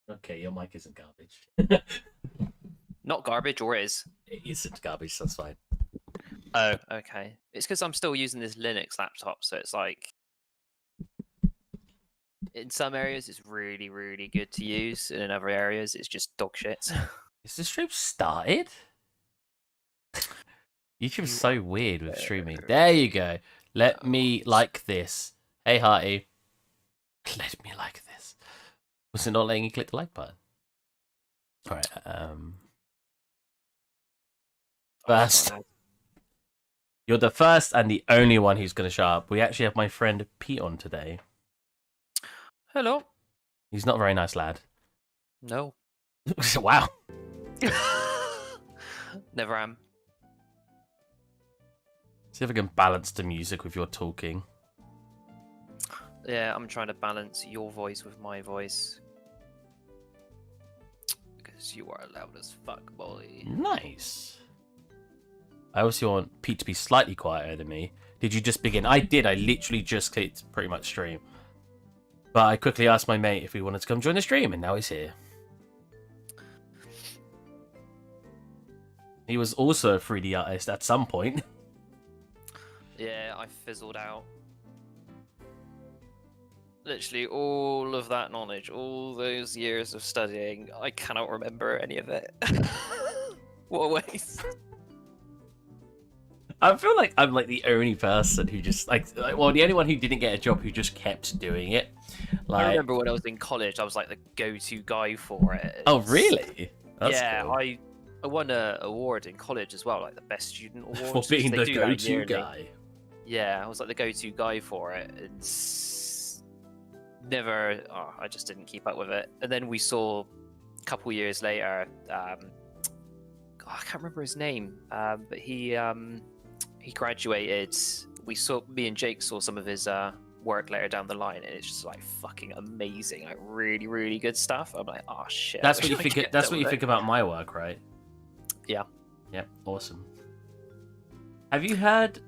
Okay, your mic isn't garbage. Not garbage, or is? It isn't garbage, that's fine. Oh, okay. It's because I'm still using this Linux laptop, so it's like in some areas it's really, really good to use, and in other areas it's just dog shit. Is the stream started? YouTube's so weird with streaming. There you go. Let me like this. Hey, Hearty. Let me like this. Was it not letting you click the like button? Alright, first. You're the first and the only one who's going to show up. We actually have my friend Pete on today. Hello. He's not a very nice lad. No. Wow. Never am. See if I can balance the music with your talking. Yeah, I'm trying to balance your voice with my voice. Because you are loud as fuck, boy. Nice. I also want Pete to be slightly quieter than me. Did you just begin? I did. I literally just clicked pretty much stream. But I quickly asked my mate if he wanted to come join the stream, and now he's here. He was also a 3D artist at some point. Yeah, I fizzled out. Literally all of that knowledge, all those years of studying, I cannot remember any of it. What a waste. I feel like I'm like the only person who just well, the only one who didn't get a job who just kept doing it. Like, I remember when I was in college, I was like the go-to guy for it. Oh, really? That's yeah, cool. I won an award in college as well, like the best student award For being the go-to guy. Yeah, I was like the go-to guy for it, and never. Oh, I just didn't keep up with it. And then we saw a couple years later. I can't remember his name, but he graduated. Me and Jake saw some of his work later down the line, and it's just like fucking amazing, like really, really good stuff. I'm like, oh shit. That's what you think. That's what you think about my work, right? Yeah. Yeah. Awesome. Have you heard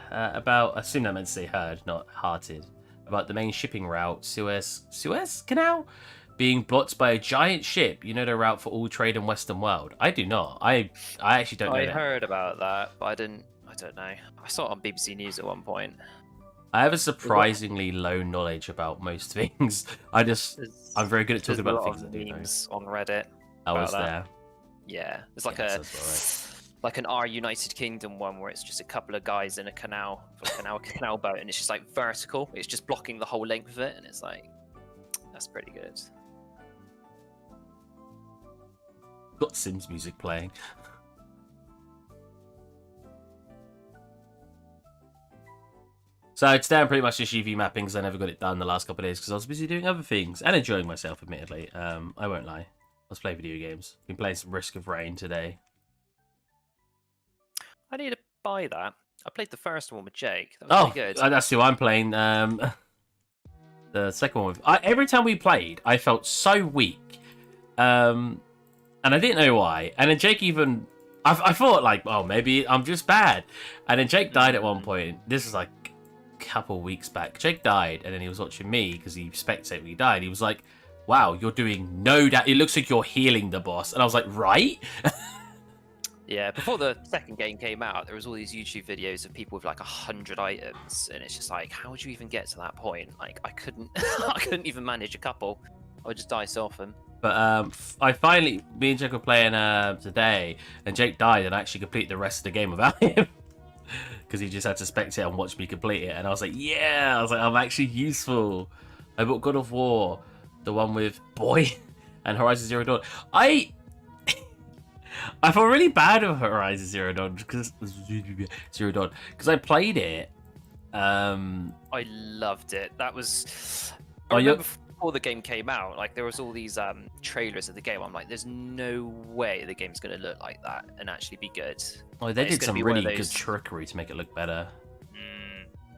about? I assume I meant to say heard, not hearted. About the main shipping route, Suez Canal, being blocked by a giant ship. You know, the route for all trade in Western world. I do not. I actually don't know. I heard about that, but I don't know. I saw it on BBC News at one point. I have a surprisingly low knowledge about most things. I'm very good at talking about things I do know. Memes on Reddit. I was there. Yeah, it's like like an Our United Kingdom one where it's just a couple of guys in a canal boat, and it's just like vertical. It's just blocking the whole length of it, and it's like that's pretty good. Got Sims music playing. So today I'm pretty much just UV mapping because I never got it done the last couple of days because I was busy doing other things and enjoying myself, admittedly. I won't lie. Let's play video games. Been playing some Risk of Rain today. I need to buy that. I played the first one with Jake. That was pretty good. That's who I'm playing. The second one with. Every time we played, I felt so weak. And I didn't know why. And then Jake even... I thought, like, oh, maybe I'm just bad. And then Jake died at one point. This is like a couple weeks back. Jake died, and then he was watching me because he spectated when he died. He was like, wow, you're doing no damage. It looks like you're healing the boss. And I was like, right? Yeah, before the second game came out, there was all these YouTube videos of people with like 100 items, and it's just like, how would you even get to that point? Like, I couldn't, I couldn't even manage a couple. I would just die so often. But me and Jake were playing today, and Jake died, and I actually completed the rest of the game without him because he just had to spectate and watch me complete it. And I was like, yeah, I'm actually useful. I bought God of War, the one with Boy, and Horizon Zero Dawn. I felt really bad with Horizon Zero Dawn because I played it. I loved it. That was. I remember before the game came out, like there was all these trailers of the game. I'm like, there's no way the game's going to look like that and actually be good. Oh, they did some really good trickery to make it look better.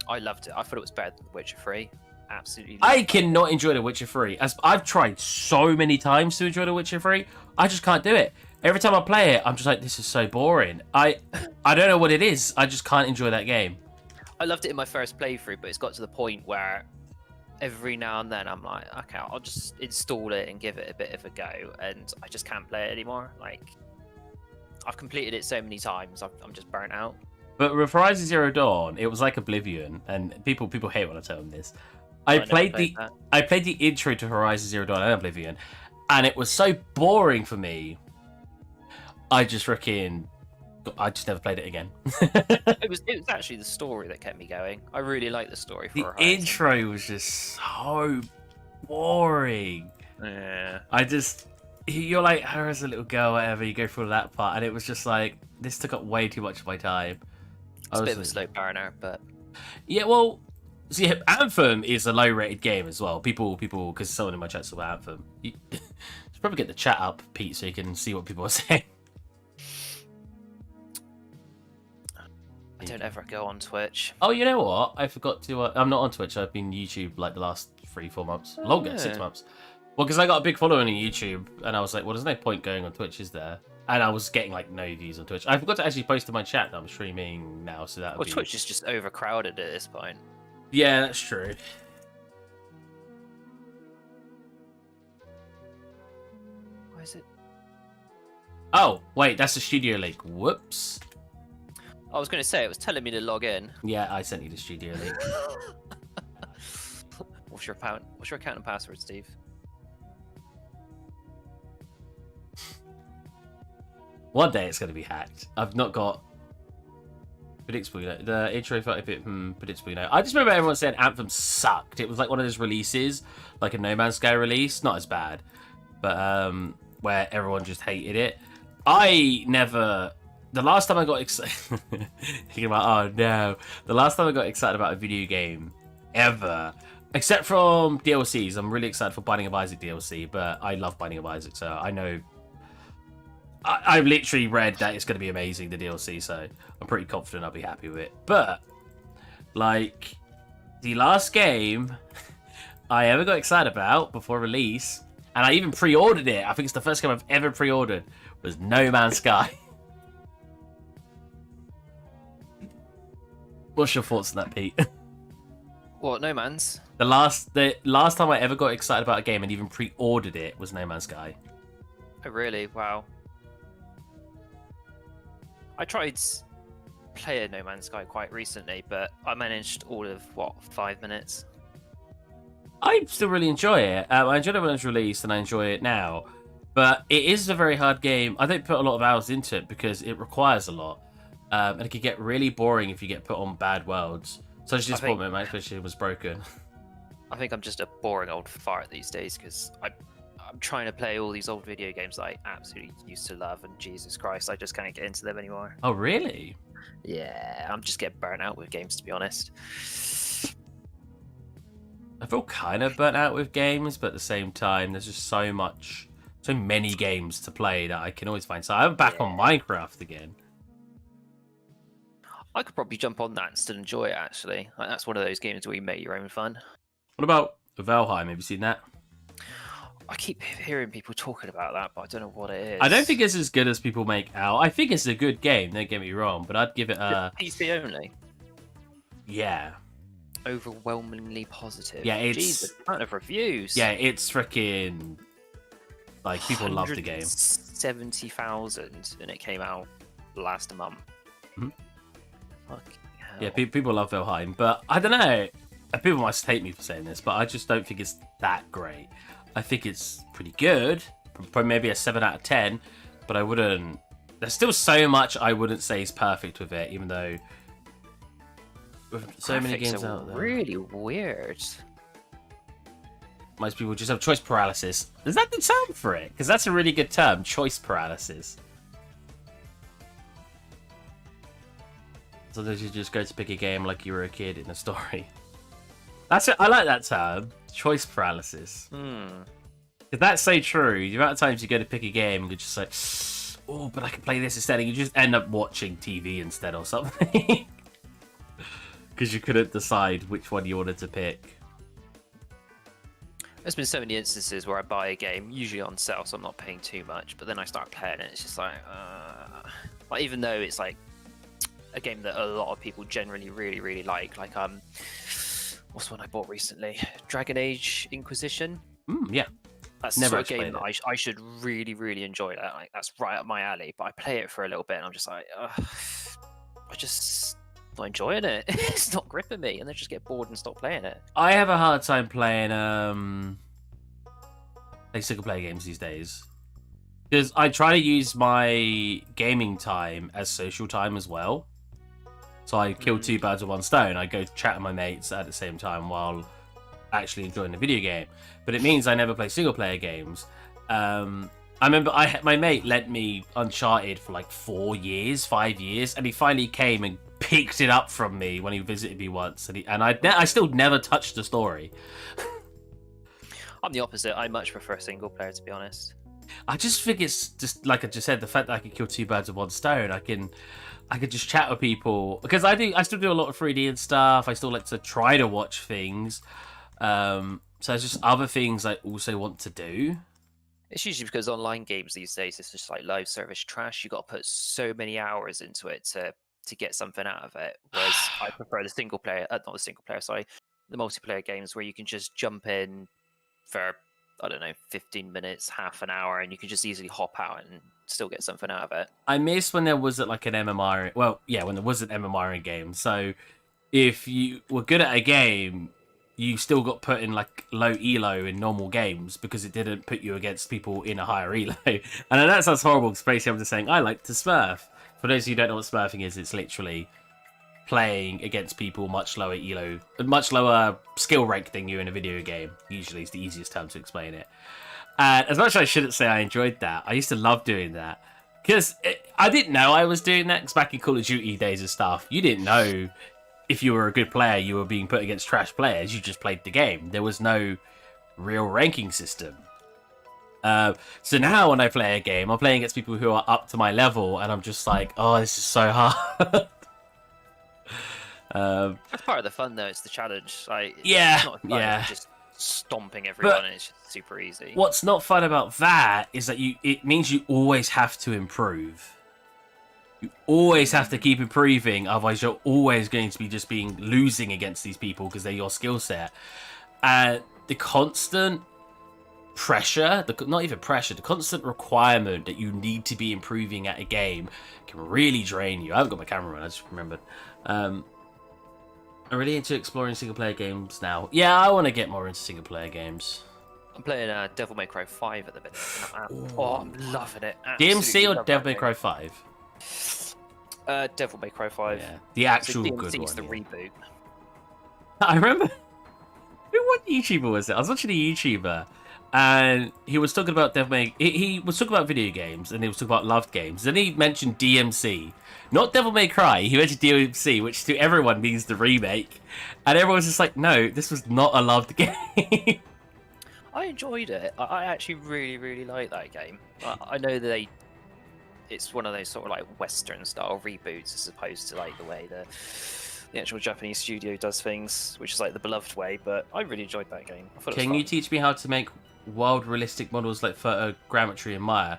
I loved it. I thought it was better than The Witcher 3. Absolutely. I cannot enjoy The Witcher 3. As I've tried so many times to enjoy The Witcher 3, I just can't do it. Every time I play it, I'm just like, this is so boring. I don't know what it is. I just can't enjoy that game. I loved it in my first playthrough, but it's got to the point where every now and then I'm like, okay, I'll just install it and give it a bit of a go, and I just can't play it anymore. Like, I've completed it so many times, I'm just burnt out. But with Horizon Zero Dawn, it was like Oblivion, and people hate when I tell them this. I never played that. I played the intro to Horizon Zero Dawn and Oblivion, and it was so boring for me. I just never played it again. It was actually the story that kept me going. I really like the story for The Horizon. intro was just so boring. Yeah. You're like her as a little girl, whatever. You go through that part, and it was just like this took up way too much of my time. It's a bit of a slow burner, but yeah, well, see, Anthem is a low-rated game as well. People, because someone in my chat's about Anthem. You should probably get the chat up, Pete, so you can see what people are saying. I don't ever go on Twitch. Oh, you know what? I forgot to. I'm not on Twitch. I've been YouTube like the last 3-4 months, longer, 6 months. Well, because I got a big following on YouTube, and I was like, well, there's no point going on Twitch, is there? And I was getting like no views on Twitch. I forgot to actually post in my chat that I'm streaming now, so that. Well, Twitch is just overcrowded at this point. Yeah, that's true. Why is it? Oh, wait, that's the studio link. Whoops. I was going to say, it was telling me to log in. Yeah, I sent you the studio link. What's your account and password, Steve? One day it's going to be hacked. I've not got predictable, the intro felt a bit predictable, I just remember everyone saying Anthem sucked. It was like one of those releases, like a No Man's Sky release, not as bad, but where everyone just hated it. The last time I got excited, thinking about, oh no, the last time I got excited about a video game ever, except from DLCs. I'm really excited for Binding of Isaac DLC, but I love Binding of Isaac, so I know. I've literally read that it's going to be amazing, the DLC, so I'm pretty confident I'll be happy with it. But, like, the last game I ever got excited about before release, and I even pre-ordered it, I think it's the first game I've ever pre-ordered, was No Man's Sky. What's your thoughts on that, Pete? What, No Man's? The last time I ever got excited about a game and even pre-ordered it was No Man's Sky. Oh, really? Wow. I tried playing No Man's Sky quite recently, but I managed all of, 5 minutes? I still really enjoy it. I enjoyed it when it was released, and I enjoy it now. But it is a very hard game. I don't put a lot of hours into it because it requires a lot. And it can get really boring if you get put on bad worlds. Such as this point, my PlayStation was broken. I think I'm just a boring old fart these days because I'm trying to play all these old video games that I absolutely used to love, and Jesus Christ, I just can't get into them anymore. Oh, really? Yeah, I'm just getting burnt out with games, to be honest. I feel kind of burnt out with games, but at the same time, there's just so many games to play that I can always find. So I'm back on Minecraft again. I could probably jump on that and still enjoy it, actually. Like, that's one of those games where you make your own fun. What about Valheim? Have you seen that? I keep hearing people talking about that, but I don't know what it is. I don't think it's as good as people make out. I think it's a good game, don't get me wrong, but I'd give it a... PC only? Yeah. Overwhelmingly positive. Yeah, it's... Jesus, amount of reviews. Yeah, it's freaking... Like, people love the game. 70,000, and it came out last month. Mm-hmm. Fucking hell. Yeah, people love Valheim, but I don't know. People must hate me for saying this, but I just don't think it's that great. I think it's pretty good, probably maybe a 7 out of 10, but I wouldn't... There's still so much I wouldn't say is perfect with it, even though with so many games out there. Really weird. Most people just have choice paralysis. Is that the term for it? Because that's a really good term, choice paralysis. Sometimes you just go to pick a game like you were a kid in a story. That's it. I like that term, choice paralysis. Because that's so true. The amount of times you go to pick a game and you're just like, oh, but I can play this instead, and you just end up watching TV instead or something. Because you couldn't decide which one you wanted to pick. There's been so many instances where I buy a game, usually on sale, so I'm not paying too much, but then I start playing it, it's just like even though it's like a game that a lot of people generally really, really like, what's one I bought recently? Dragon Age Inquisition. Yeah. That's the Never sort of game actually that I should really, really enjoy. That like, that's right up my alley. But I play it for a little bit, and I'm just like, I just not enjoying it. It's not gripping me, and I just get bored and stop playing it. I have a hard time playing like single player games these days. Because I try to use my gaming time as social time as well. So I kill two birds with one stone. I go chat with my mates at the same time while actually enjoying the video game. But it means I never play single player games. I remember my mate lent me Uncharted for like 5 years, and he finally came and picked it up from me when he visited me once, and I still never touched the story. I'm the opposite. I much prefer single player, to be honest. I just think it's just like I just said, the fact that I can kill two birds with one stone. I could just chat with people because I still do a lot of 3D and stuff. I still like to try to watch things. So there's just other things I also want to do. It's usually because online games these days, it's just like live service trash. You got to put so many hours into it to get something out of it. Whereas I prefer the single player, not the single player, sorry, the multiplayer games where you can just jump in for, I don't know, 15 minutes, half an hour, and you can just easily hop out and still get something out of it. I miss when there wasn't like an MMR. Well, yeah, when there wasn't MMR in games. So if you were good at a game, you still got put in like low elo in normal games because it didn't put you against people in a higher elo. And I know that sounds horrible because basically I'm just saying I like to smurf. For those of you who don't know what smurfing is, it's literally playing against people much lower elo, much lower skill rank than you in a video game. Usually is the easiest term to explain it. And as much as I shouldn't say I enjoyed that, I used to love doing that. Because I didn't know I was doing that, because back in Call of Duty days and stuff, you didn't know if you were a good player, you were being put against trash players. You just played the game. There was no real ranking system. So now when I play a game, I'm playing against people who are up to my level, and I'm just like, oh, this is so hard. That's part of the fun, though. It's the challenge. Like, yeah, it's not fun, yeah. it's just stomping everyone, But and it's just super easy. What's not fun about that is that it means you always have to improve. You always have to keep improving, otherwise you're always going to be just losing against these people because they're your skill set. The constant pressure, not even pressure, the constant requirement that you need to be improving at a game can really drain you. I haven't got my camera on, I just remembered. I'm really into exploring single player games now. Yeah, I want to get more into single player games. I'm playing Devil May Cry 5 at the minute. I'm loving it. DMC or Devil May Cry 5? Devil May Cry 5. Yeah, the actual so good one. DMC's the reboot. I remember. What YouTuber was it? I was watching a YouTuber, and he was talking about Devil May. He was talking about video games, and he was talking about loved games. Then he mentioned DMC, not Devil May Cry. He mentioned DMC, which to everyone means the remake, and everyone was just like, "No, this was not a loved game." I enjoyed it. I actually really, really like that game. I know that it's one of those sort of like Western style reboots as opposed to like the way the actual Japanese studio does things, which is like the beloved way. But I really enjoyed that game. I thought Can you teach me how to make wild realistic models like photogrammetry and Maya?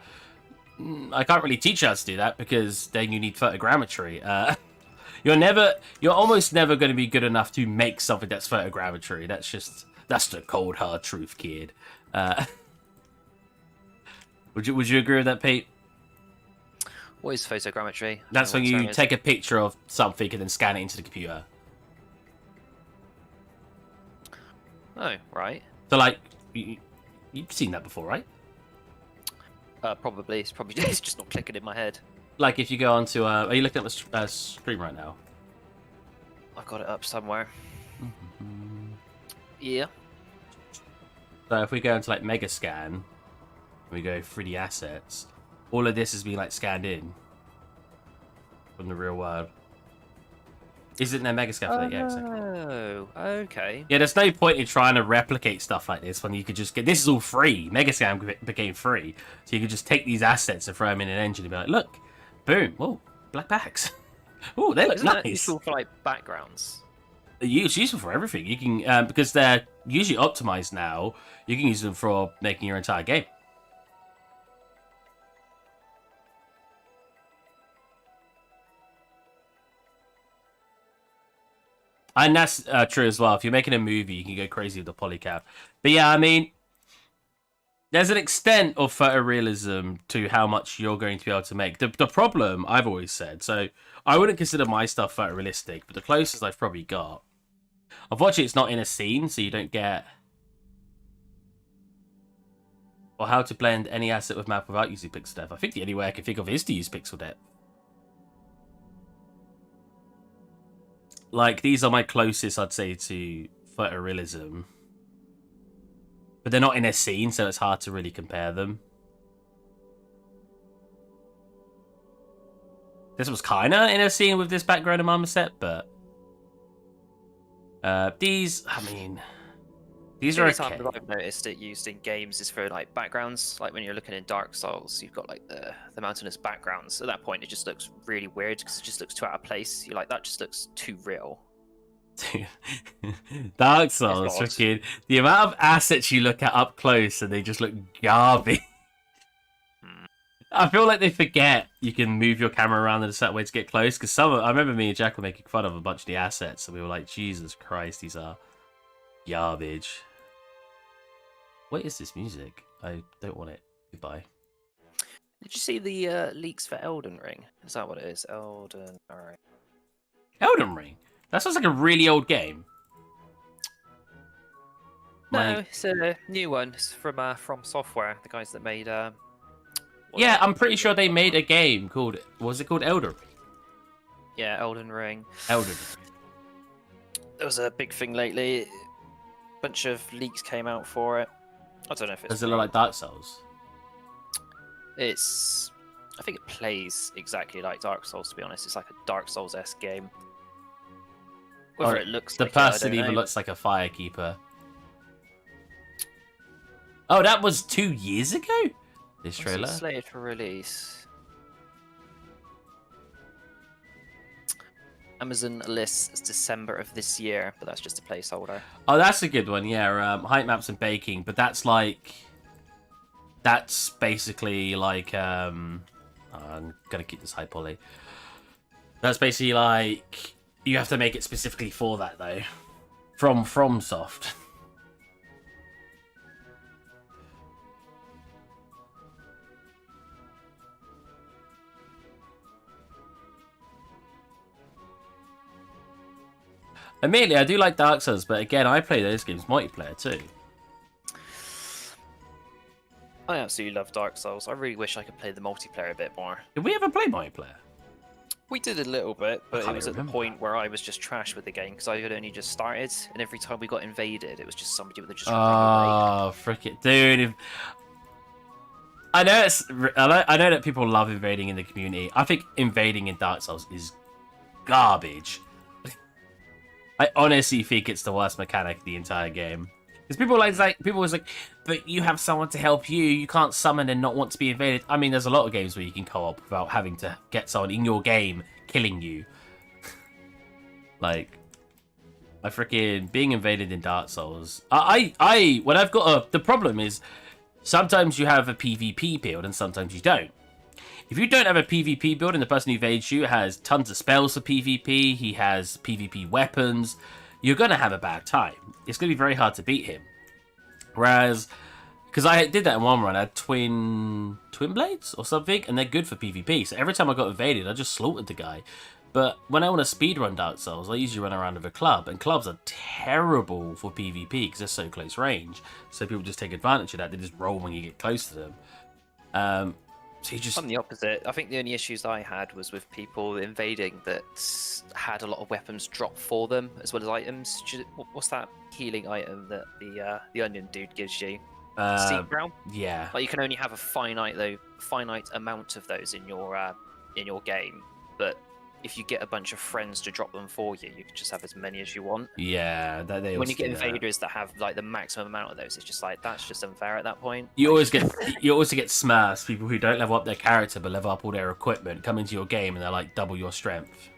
I can't really teach you how to do that because then you need photogrammetry. You're almost never going to be good enough to make something that's photogrammetry. That's the cold hard truth, kid. Would you agree with that, Pete? What is photogrammetry? That's when you take a picture of something and then scan it into the computer. Oh, right. So, like, you've seen that before, right? Probably. It's just not clicking in my head. Like, if you go onto... are you looking at the screen right now? I've got it up somewhere. Yeah. So, if we go into, like, Megascan, we go 3D assets... All of this has been like scanned in from the real world. Isn't there Megascan for that? Yeah, exactly. Oh, okay. Yeah, there's no point in trying to replicate stuff like this when you could just get... This is all free. Megascan became free. So you could just take these assets and throw them in an engine and be like, look, boom, whoa, black backs. Oh, they look Isn't nice. that useful for like backgrounds? It's useful for everything. You can, because they're usually optimized now, you can use them for making your entire game. And that's true as well. If you're making a movie, you can go crazy with the polycount. But yeah, I mean, there's an extent of photorealism to how much you're going to be able to make. The problem, I've always said, so I wouldn't consider my stuff photorealistic, but the closest I've probably got. Unfortunately, it's not in a scene, so you don't get... Or how to blend any asset with map without using pixel depth. I think the only way I can think of is to use pixel depth. Like, these are my closest, I'd say, to photorealism. But they're not in a scene, so it's hard to really compare them. This was kind of in a scene with this background and marmoset, but... these, I mean... These are okay. The time that I've noticed it used in games is for like backgrounds. Like when you're looking in Dark Souls, you've got like the mountainous backgrounds. At that point, it just looks really weird because it just looks too out of place. You're like, that just looks too real. Dark Souls, freaking the amount of assets you look at up close and they just look garbage. I feel like they forget you can move your camera around in a certain way to get close. Because I remember me and Jack were making fun of a bunch of the assets, and we were like, Jesus Christ, these are garbage. What is this music? I don't want it. Goodbye. Did you see the leaks for Elden Ring? Is that what it is? Elden Ring. Elden Ring? That sounds like a really old game. No, it's a new one. It's from Software, the guys that made... yeah, I'm pretty sure they made a game called... Was it called Elden Ring? Yeah, Elden Ring. Elden Ring. There was a big thing lately. A bunch of leaks came out for it. I don't know if it's... Does it look like Dark Souls? It's... I think it plays exactly like Dark Souls, to be honest. It's like a Dark Souls-esque game. Whether it looks the like person even looks like a firekeeper. Oh, that was 2 years ago? This trailer? It's slated for release. Amazon lists December of this year, but that's just a placeholder. Oh, that's a good one, yeah. Height maps and baking, but that's like... That's basically like... I'm gonna keep this high poly. That's basically like... You have to make it specifically for that, though. From FromSoft. Immediately, I do like Dark Souls, but again, I play those games multiplayer too. I absolutely love Dark Souls. I really wish I could play the multiplayer a bit more. Did we ever play multiplayer? We did a little bit, but it was at the point where I was just trash with the game because I had only just started, and every time we got invaded, it was just somebody with just. Oh, frick it, dude! I know that people love invading in the community. I think invading in Dark Souls is garbage. I honestly think it's the worst mechanic of the entire game. Because people was like, but you have someone to help you. You can't summon and not want to be invaded. I mean, there's a lot of games where you can co-op without having to get someone in your game killing you. Like, I freaking being invaded in Dark Souls. When I've got the problem is sometimes you have a PvP build and sometimes you don't. If you don't have a PvP build and the person who invades you has tons of spells for PvP, he has PvP weapons, you're going to have a bad time. It's going to be very hard to beat him. Whereas, because I did that in one run, I had twin blades or something, and they're good for PvP. So every time I got invaded, I just slaughtered the guy. But when I want to speedrun Dark Souls, I usually run around with a club, and clubs are terrible for PvP because they're so close range. So people just take advantage of that. They just roll when you get close to them. So you just... I'm the opposite. I think the only issues I had was with people invading that had a lot of weapons drop for them as well as items. What's that healing item that the onion dude gives you? Seed brown. Yeah. Like you can only have a finite amount of those in your game, but if you get a bunch of friends to drop them for you, you can just have as many as you want. Yeah, when you get invaders that have like the maximum amount of those, it's just like that's just unfair at that point. You always get smurfs, people who don't level up their character but level up all their equipment, come into your game and they're like double your strength.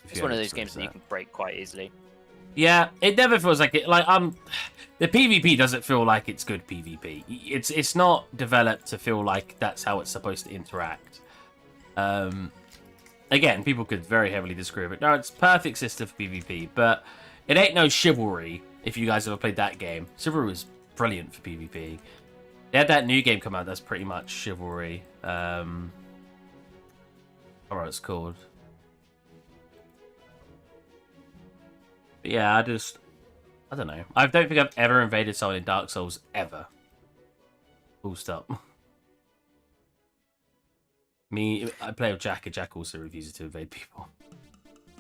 It's one of those games that you can break quite easily. Yeah, it never feels like it. Like the PvP doesn't feel like it's good PvP. It's not developed to feel like that's how it's supposed to interact. again, people could very heavily disagree with it. No, it's perfect system for PvP, but it ain't no Chivalry. If you guys ever played that game, Chivalry was brilliant for PvP. They had that new game come out that's pretty much Chivalry. Alright, it's called. But yeah, I don't know. I don't think I've ever invaded someone in Dark Souls ever. Full stop. I play with Jack, and Jack also refuses to invade people.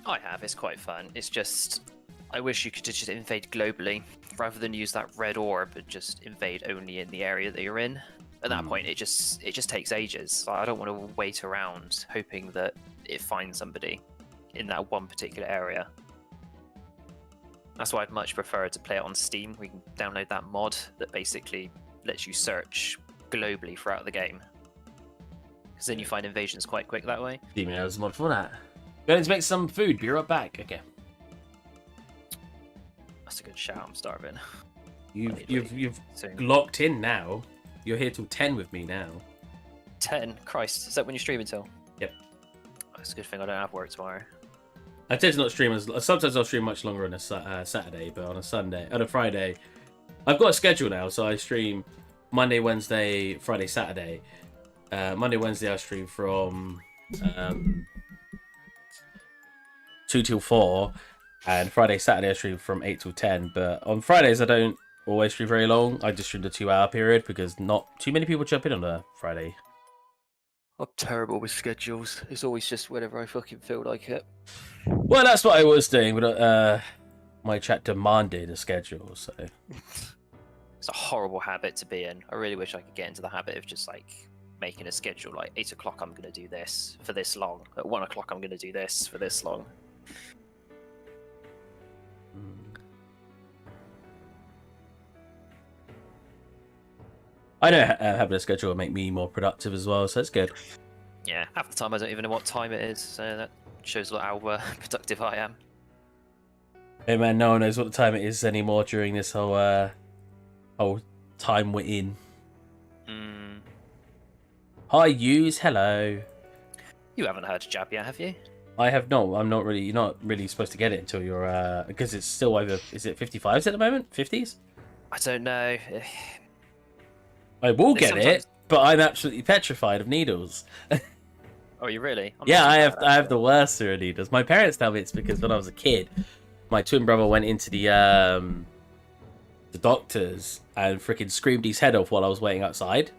I have. It's quite fun. It's just, I wish you could just invade globally rather than use that red orb and just invade only in the area that you're in. At that point, it just takes ages. Like, I don't want to wait around hoping that it finds somebody in that one particular area. That's why I'd much prefer to play it on Steam. We can download that mod that basically lets you search globally throughout the game. Because then you find invasions quite quick that way. Steam has a mod for that. Going to make some food. Be right back. Okay. That's a good shout. I'm starving. You've locked in now. You're here till 10 with me now. 10? Christ. Is that when you stream until? Yep. That's a good thing I don't have work tomorrow. I tend to not stream sometimes I'll stream much longer on a Saturday, but on a Friday, I've got a schedule now. So I stream Monday, Wednesday, Friday, Saturday. Monday, Wednesday I stream from 2 till 4, and Friday, Saturday I stream from 8 till 10. But on Fridays I don't always stream very long. I just stream the 2-hour period because not too many people jump in on a Friday. I'm terrible with schedules. It's always just whenever I fucking feel like it. Well, that's what I was doing, but my chat demanded a schedule, so... It's a horrible habit to be in. I really wish I could get into the habit of just, like, making a schedule. Like, 8 o'clock I'm going to do this for this long. At 1 o'clock I'm going to do this for this long. I know having a schedule will make me more productive as well, so it's good. Yeah, half the time I don't even know what time it is, so that shows how productive I am. Hey man, no one knows what the time it is anymore during this whole time we're in. Hi, Yous. Hello. You haven't heard of Jab yet, have you? I have not. I'm not really. You're not really supposed to get it until you're because it's still over. Is it 55s at the moment? 50s? I don't know. I will get it, but I'm absolutely petrified of needles. Oh, you really? Yeah, I have the worst fear of needles. My parents tell me it's because when I was a kid, my twin brother went into the doctors and freaking screamed his head off while I was waiting outside.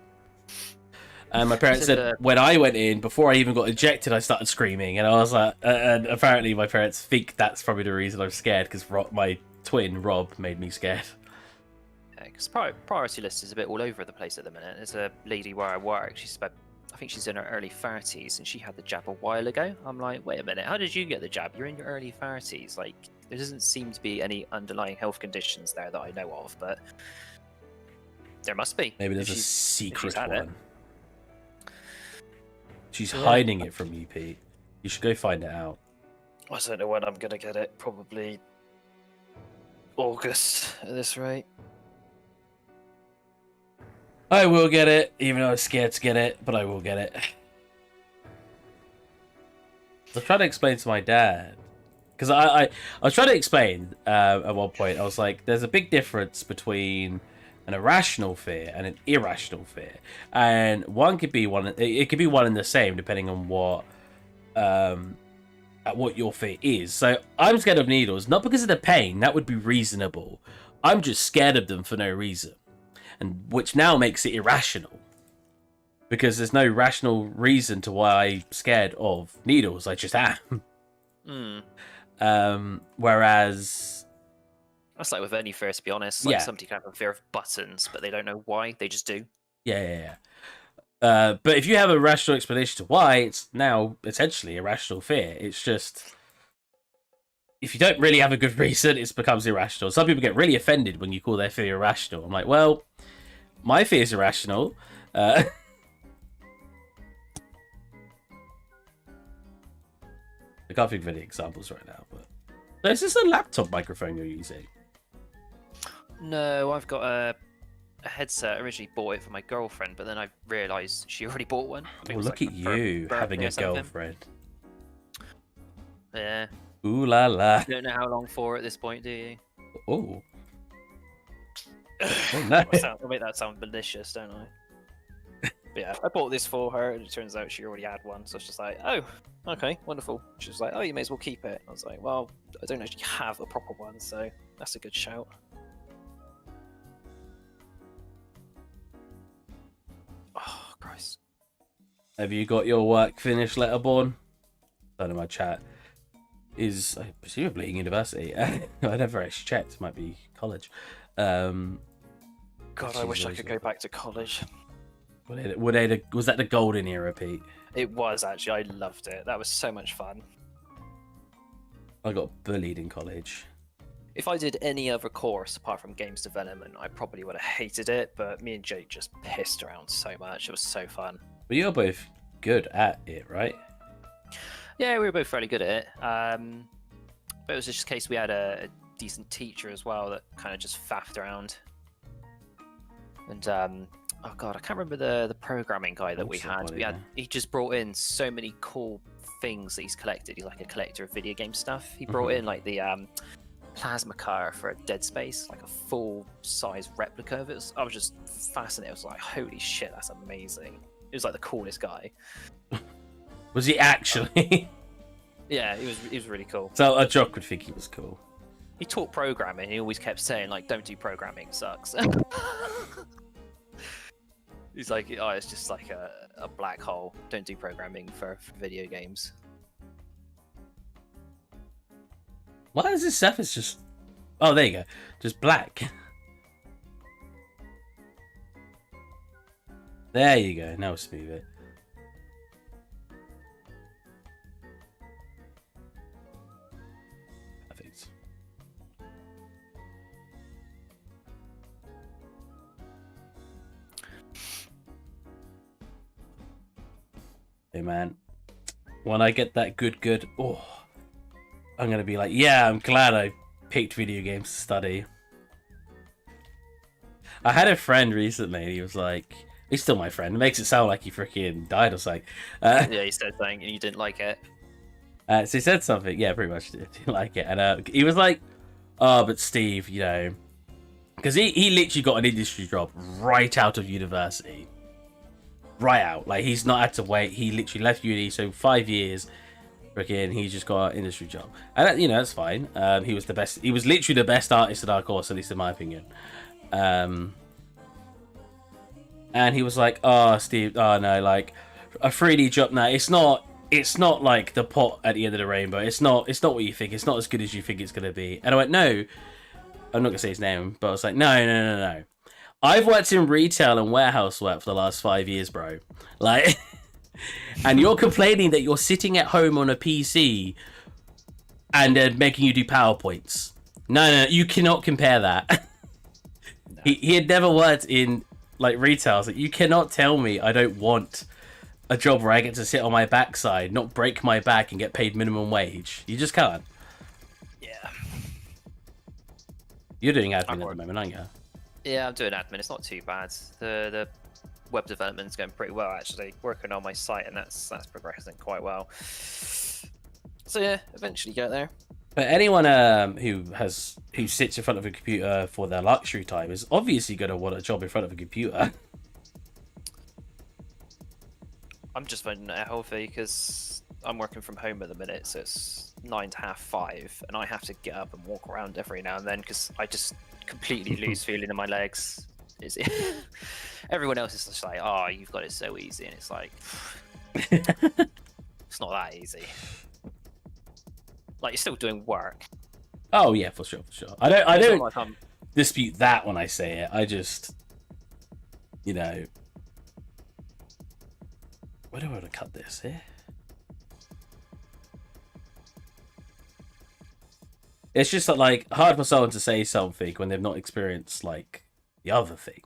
And my parents said when I went in, before I even got injected, I started screaming, and I was like, and apparently my parents think that's probably the reason I'm scared because my twin Rob made me scared. Because priority list is a bit all over the place at the minute. There's a lady where I work. I think she's in her early 30s, and she had the jab a while ago. I'm like, wait a minute, how did you get the jab? You're in your early 30s. Like, there doesn't seem to be any underlying health conditions there that I know of, but there must be. Maybe there's a secret one. She's hiding it from you, Pete. You should go find it out. I don't know when I'm gonna get it. Probably August at this rate. I will get it, even though I'm scared to get it, but I will get it. I was trying to explain to my dad, because I was trying to explain at one point. I was like, there's a big difference between an irrational fear and an irrational fear, and one could be one. It could be one and the same depending on what your fear is. So I'm scared of needles, not because of the pain. That would be reasonable. I'm just scared of them for no reason. And which now makes it irrational, because there's no rational reason to why I'm scared of needles. I just am. Whereas that's like with any fear, to be honest. Like somebody can have a fear of buttons, but they don't know why. They just do. Yeah. But if you have a rational explanation to why, it's now essentially a rational fear. It's just, if you don't really have a good reason, it becomes irrational. Some people get really offended when you call their fear irrational. I'm like, well, my fear is irrational. I can't think of any examples right now, but is this a laptop microphone you're using? No, I've got a headset. I originally bought it for my girlfriend, but then I realised she already bought one. Oh, look at you having a girlfriend. Yeah. Ooh la la. You don't know how long for at this point, do you? Oh. Oh no. I make that sound malicious, don't I? But yeah, I bought this for her, and it turns out she already had one. So it's just like, oh, okay, wonderful. She was like, oh, you may as well keep it. I was like, well, I don't actually have a proper one, so that's a good shout. Oh, Christ. Have you got your work finished, Letterborn? I don't know, my chat is presumably university. I never actually checked. It might be college. God, I wish I could go back to college. Was that the golden era, Pete? It was, actually. I loved it. That was so much fun. I got bullied in college. If I did any other course apart from games development, I probably would have hated it, but me and Jake just pissed around so much. It was so fun. But you're both good at it, right? Yeah, we were both fairly good at it. But it was just a case we had a decent teacher as well that kind of just faffed around. And oh god, I can't remember the programming guy that we had. He just brought in so many cool things that he's collected. He's like a collector of video game stuff. He brought in like the plasma car for a Dead Space, like a full-size replica of it. I was just fascinated. I was like, holy shit, that's amazing. He was like the coolest guy. Was he actually? Yeah, he was really cool. So a jock would think he was cool. He taught programming. He always kept saying like, "Don't do programming, it sucks." He's like, "Oh, it's just like a black hole. Don't do programming for video games." Why is this surface just? Oh, there you go, just black. There you go. Now smooth it. Perfect. Hey man, when I get that good, oh, I'm gonna be like, yeah, I'm glad I picked video games to study. I had a friend recently, and he was like, he's still my friend. It makes it sound like he freaking died or something. Yeah, he said something and you didn't like it. So he said something, yeah, pretty much didn't like it. And he was like, oh, but Steve, you know, because he literally got an industry job right out of university. Right out. Like, he's not had to wait. He literally left uni, so 5 years, freaking, he just got an industry job. And, you know, that's fine. He was the best. He was literally the best artist in our course, at least in my opinion. And he was like, oh, Steve, oh, no, like, a 3D job, no, it's not like the pot at the end of the rainbow. It's not what you think. It's not as good as you think it's going to be. And I went, no, I'm not going to say his name, but I was like, no. I've worked in retail and warehouse work for the last 5 years, bro. Like, and you're complaining that you're sitting at home on a PC and they're making you do PowerPoints. No, you cannot compare that. No. He had never worked in like retail, so you cannot tell me I don't want a job where I get to sit on my backside, not break my back, and get paid minimum wage. You just can't. Yeah. You're doing admin at the moment, aren't you? Yeah, I'm doing admin. It's not too bad. The web development's going pretty well, actually. Working on my site, and that's progressing quite well. So yeah, eventually get there. But anyone who sits in front of a computer for their luxury time is obviously going to want a job in front of a computer. I'm just finding it healthy because I'm working from home at the minute, so it's 9 to half 5, and I have to get up and walk around every now and then because I just completely lose feeling in my legs. Everyone else is just like, oh, you've got it so easy, and it's like, it's not that easy. Like, you're still doing work. Oh yeah, for sure. I don't like dispute that when I say it. I just, you know, where do I want to cut this here? It's just that, like, hard for someone to say something when they've not experienced like the other thing.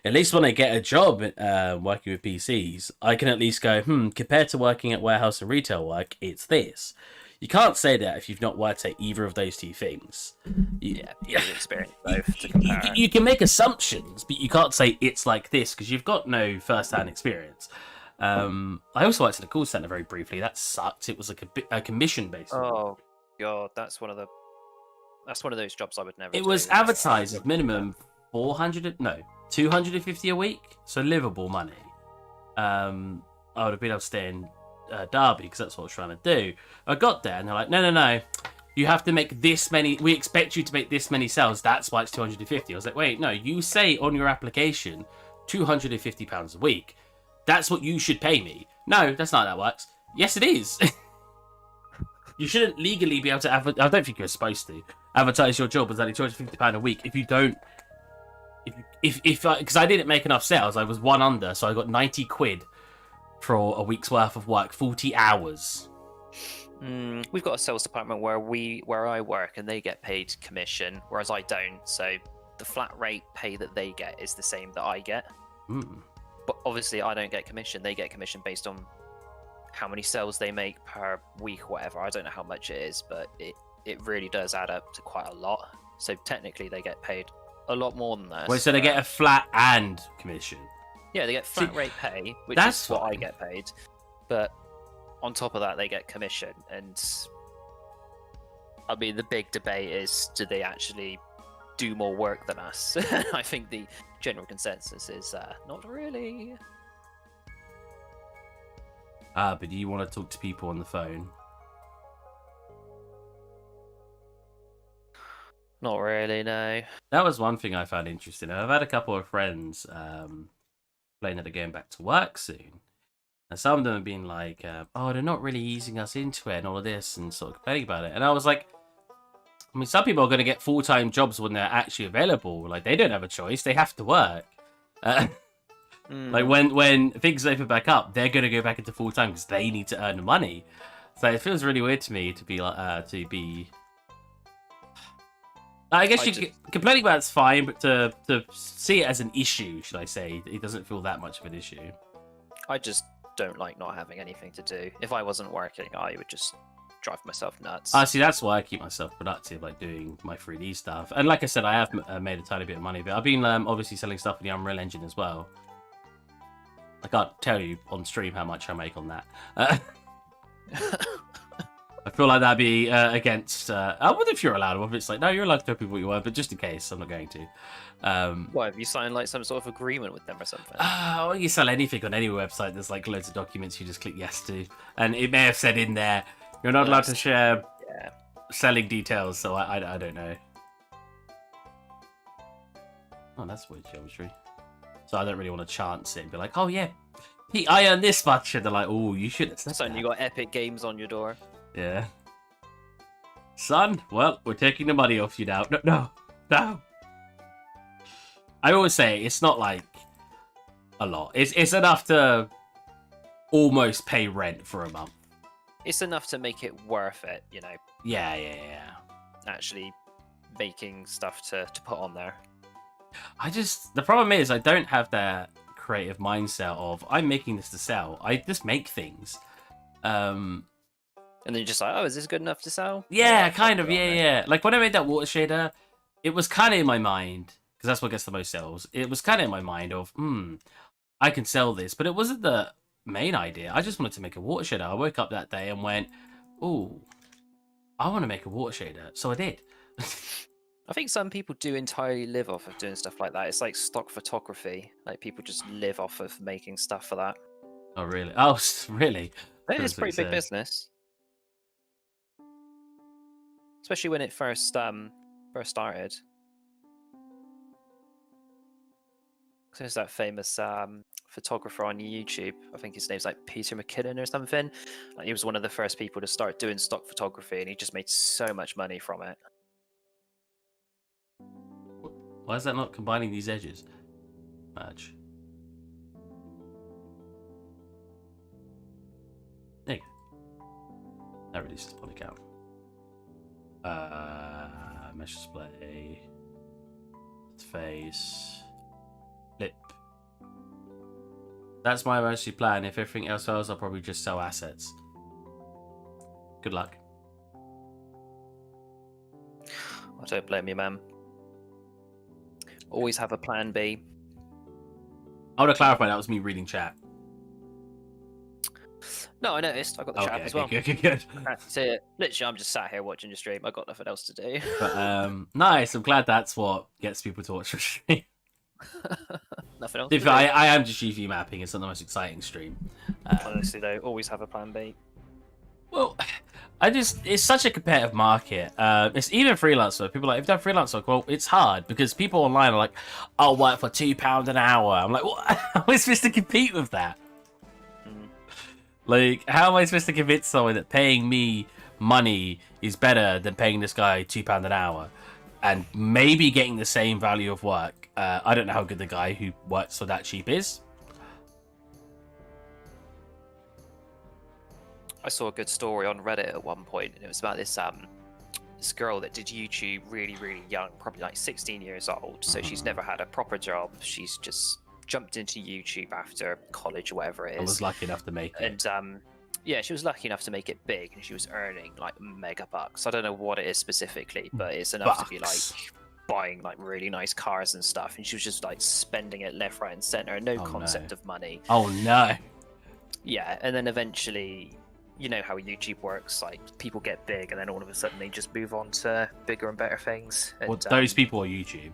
At least when I get a job working with PCs, I can at least go, compared to working at warehouse and retail work, it's this. You can't say that if you've not worked at either of those two things. Yeah, experience both to compare. You can make assumptions, but you can't say it's like this because you've got no first-hand experience. I also worked in a call center very briefly. That sucked. It was like a commission based. Oh god, that's one of those jobs I would never It do. was advertised at minimum 250 a week, so livable money. I would have been able to stay in Derby because that's what I was trying to do. I got there and they're like, no, you have to make this many. We expect you to make this many sales. That's why it's 250. I was like, wait, no, you say on your application £250 a week. That's what you should pay me. No, that's not how that works. Yes, it is. You shouldn't legally be able to advertise. I don't think you're supposed to advertise your job as only £250 a week if you don't. If because I didn't make enough sales, I was one under, so I got 90 quid for a week's worth of work, 40 hours. We've got a sales department where I work, and they get paid commission, whereas I don't. So the flat rate pay that they get is the same that I get. But obviously, I don't get commission. They get commission based on how many sales they make per week, or whatever. I don't know how much it is, but it really does add up to quite a lot. So technically, they get paid a lot more than that. Wait, so they get a flat and commission? Yeah, they get flat rate pay, which that's is what fine. I get paid. But on top of that, they get commission. And I mean, the big debate is, do they actually do more work than us? I think the general consensus is not really. But do you want to talk to people on the phone? Not really, no. That was one thing I found interesting. I've had a couple of friends playing that are going back to work soon. And some of them have been like, oh, they're not really easing us into it and all of this and sort of complaining about it. And I was like, I mean, some people are going to get full-time jobs when they're actually available. Like, they don't have a choice. They have to work. Like, when things open back up, they're going to go back into full-time because they need to earn the money. So it feels really weird to me to be like, I guess complaining about it's fine, but to see it as an issue, should I say, it doesn't feel that much of an issue. I just don't like not having anything to do. If I wasn't working, I would just drive myself nuts. See, that's why I keep myself productive, like doing my 3D stuff. And like I said, I have made a tiny bit of money, but I've been obviously selling stuff in the Unreal Engine as well. I can't tell you on stream how much I make on that. I feel like that'd be against. I wonder if you're allowed. Whether it's like, no, you're allowed to tell people what you want, but just in case, I'm not going to. What, have you signed like some sort of agreement with them or something? Well, you sell anything on any website. There's like loads of documents you just click yes to, and it may have said in there you're not allowed to share selling details. So I don't know. Oh, that's weird geometry. So I don't really want to chance it and be like, oh yeah, Pete, I earned this much, and they're like, oh, you should have said So that. you got Epic Games on your door. Yeah. Son, well, we're taking the money off you now. No. I always say it's not like a lot. It's enough to almost pay rent for a month. It's enough to make it worth it, you know. Yeah. Actually making stuff to put on there. The problem is I don't have that creative mindset of I'm making this to sell. I just make things. And then you're just like, oh, is this good enough to sell? Yeah, kind of. Yeah. Like when I made that water shader, it was kind of in my mind, because that's what gets the most sales. It was kind of in my mind of, I can sell this, but it wasn't the main idea. I just wanted to make a water shader. I woke up that day and went, oh, I want to make a water shader. So I did. I think some people do entirely live off of doing stuff like that. It's like stock photography. Like people just live off of making stuff for that. Oh, really? Oh, really? It's a pretty big business. Especially when it first started. There's that famous photographer on YouTube. I think his name's like Peter McKinnon or something. Like, he was one of the first people to start doing stock photography, and he just made so much money from it. Why is that not combining these edges? Merge. There you go. That reduces the body count. Mesh display. Face. Lip. That's my emergency plan. If everything else fails, I'll probably just sell assets. Good luck. I don't blame you, man. Always have a plan B. I want to clarify that was me reading chat. No, I noticed. I got the chat Okay, as well. good. That's it. Literally, I'm just sat here watching the stream. I got nothing else to do. But nice. I'm glad that's what gets people to watch the stream. Nothing else to If do. I am just UV mapping, it's not the most exciting stream. Honestly, though, always have a plan B. Well, it's such a competitive market. It's even freelance work. People are like, if you have freelance work, well, it's hard because people online are like, I'll work for £2 an hour. I'm like, what? How am I supposed to compete with that? Like, how am I supposed to convince someone that paying me money is better than paying this guy £2 an hour and maybe getting the same value of work? I don't know how good the guy who works for that cheap is. I saw a good story on Reddit at one point, and it was about this girl that did YouTube really, really young, probably like 16 years old. So she's never had a proper job. She's just jumped into YouTube after college or whatever it is. I was lucky enough to make it. And yeah, she was lucky enough to make it big, and she was earning like mega bucks. I don't know what it is specifically, but it's enough to be like buying like really nice cars and stuff. And she was just like spending it left, right, and center. No concept of money. Oh no. Yeah, and then eventually, you know how YouTube works. Like people get big, and then all of a sudden they just move on to bigger and better things. And, Well, those people are YouTube.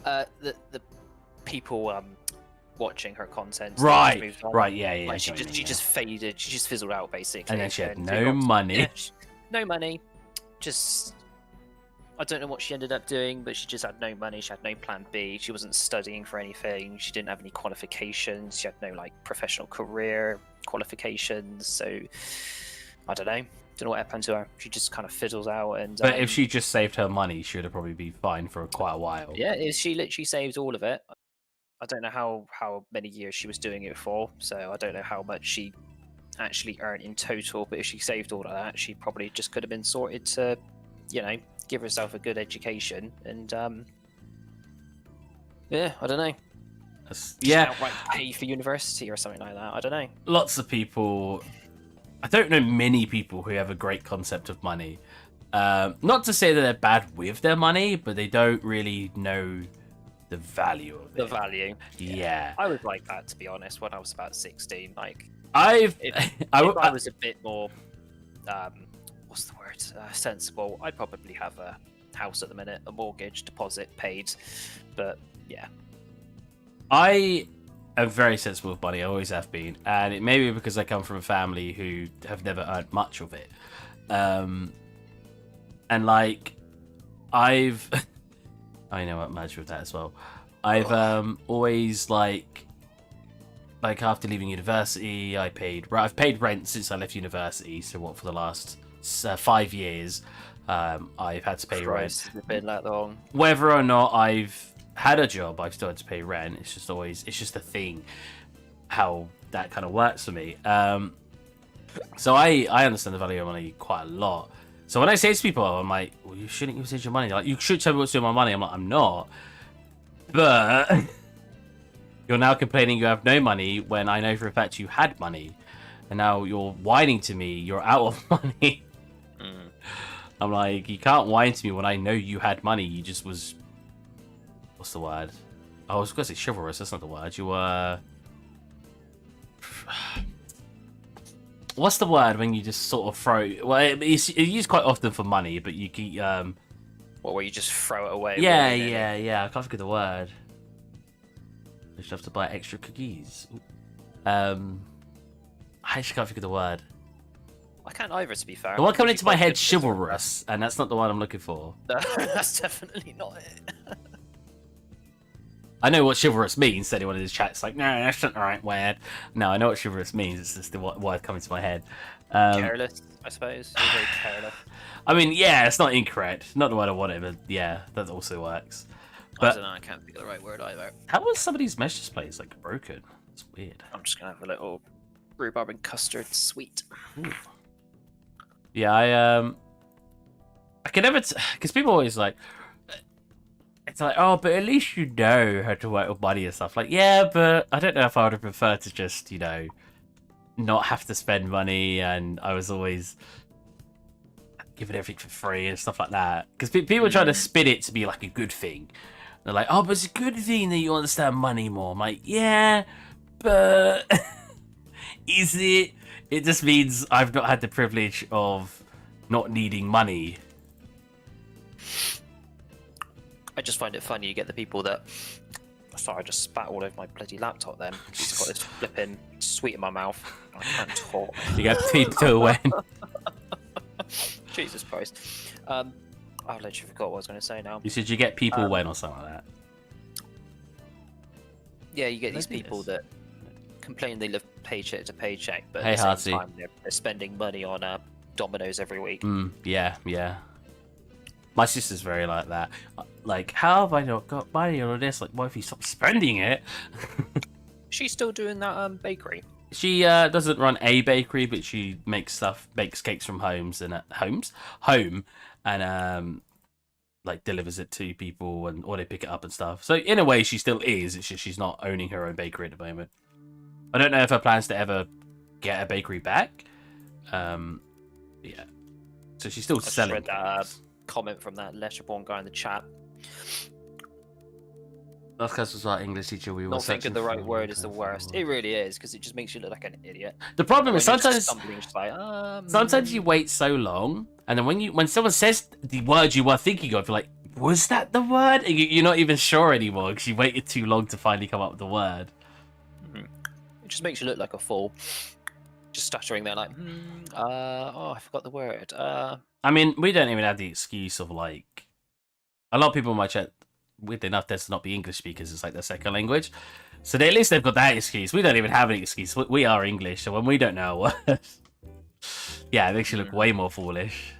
The people watching her content. Right. Yeah. Like she just faded. She just fizzled out basically. And then she had no money. Yeah, no money. Just I don't know what she ended up doing, but she just had no money. She had no plan B. She wasn't studying for anything. She didn't have any qualifications. She had no like professional career qualifications. So I don't know what happened to her. She just kind of fizzles out. And but if she just saved her money, she would have probably been fine for quite a while. Yeah, she literally saved all of it. I don't know how many years she was doing it for, so I don't know how much she actually earned in total. But if she saved all of that, she probably just could have been sorted to, give herself a good education. And yeah, I don't know. Outright pay for university or something like that. I don't know. Lots of people. I don't know many people who have a great concept of money. Not to say that they're bad with their money, but they don't really know the value of it. The value. Yeah. I was like that, to be honest, when I was about 16. Like, if I was a bit more, what's the word? Sensible, I'd probably have a house at the minute, a mortgage, deposit paid. But yeah. I am very sensible with money. I always have been. And it may be because I come from a family who have never earned much of it. And like, I know what match with that as well. I've always like after leaving university, I've paid rent since I left university. So what, for the last 5 years, I've had to pay rent. It's been that long. Whether or not I've had a job, I've still had to pay rent. It's just a thing how that kind of works for me. So I understand the value of money quite a lot. So when I say to people, I'm like, well, you shouldn't use your money. Like, you should tell me what's doing with my money. I'm like, I'm not. But you're now complaining you have no money when I know for a fact you had money. And now you're whining to me you're out of money. I'm like, you can't whine to me when I know you had money. You just was... What's the word? I was going to say chivalrous. That's not the word. You were... What's the word when you just sort of throw... Well, it's used quite often for money, but you keep... What, where you just throw it away? Yeah. I can't think of the word. I just have to buy extra cookies. I actually can't think of the word. I can't either, to be fair. The one coming into my head, chivalrous, and that's not the one I'm looking for. That's definitely not it. I know what chivalrous means, said anyone in his chat's like, no, that's not the right word. No, I know what chivalrous means, it's just the word coming to my head. Careless, I suppose. You're very careless. I mean, yeah, it's not incorrect. Not the word I wanted, but yeah, that also works. But I don't know, I can't think of the right word either. How was some of these mesh displays like broken? It's weird. I'm just gonna have a little rhubarb and custard sweet. Ooh. Yeah, I can never, because people always like, it's like, oh, but at least you know how to work with money and stuff. Like, yeah, but I don't know if I would have preferred to just, not have to spend money. And I was always giving everything for free and stuff like that. Because people try to spin it to be like a good thing. They're like, oh, but it's a good thing that you understand money more. I'm like, yeah, but Is it? It just means I've not had the privilege of not needing money. I just find it funny. You get the people that. Sorry, I just spat all over my bloody laptop. Then just got this flipping sweet in my mouth. I can't talk. You got people when. Jesus Christ. I literally forgot what I was going to say now. You said you get people when or something like that. Yeah, you get these people that complain they live paycheck to paycheck, but Hey, at the Harty. same time they're spending money on Domino's every week. Yeah, yeah. My sister's very like that. Like, how have I not got money on this? Like, why have you stopped spending it? She's still doing that bakery. She doesn't run a bakery, but she makes cakes from home, and like delivers it to people, and or they pick it up and stuff. So in a way, she still is. It's just she's not owning her own bakery at the moment. I don't know if her plans to ever get a bakery back. Yeah. So she's still selling. Read that comment from that Letterborn guy in the chat. That's because it's our English teacher. We were Not thinking the right for word is the worst. It really is, because it just makes you look like an idiot. The problem is When you're sometimes stumbling, just like, sometimes you wait so long, and then when someone says the word you were thinking of, you're like, was that the word? And you're not even sure anymore because you waited too long to finally come up with the word. It just makes you look like a fool. Just stuttering there, like, oh, I forgot the word. I mean, we don't even have the excuse of like, a lot of people in my chat, weirdly enough, tend to not be English speakers. It's like their second language. So at least they've got that excuse. We don't even have any excuse. We are English, so when we don't know a word, yeah, it makes you look way more foolish.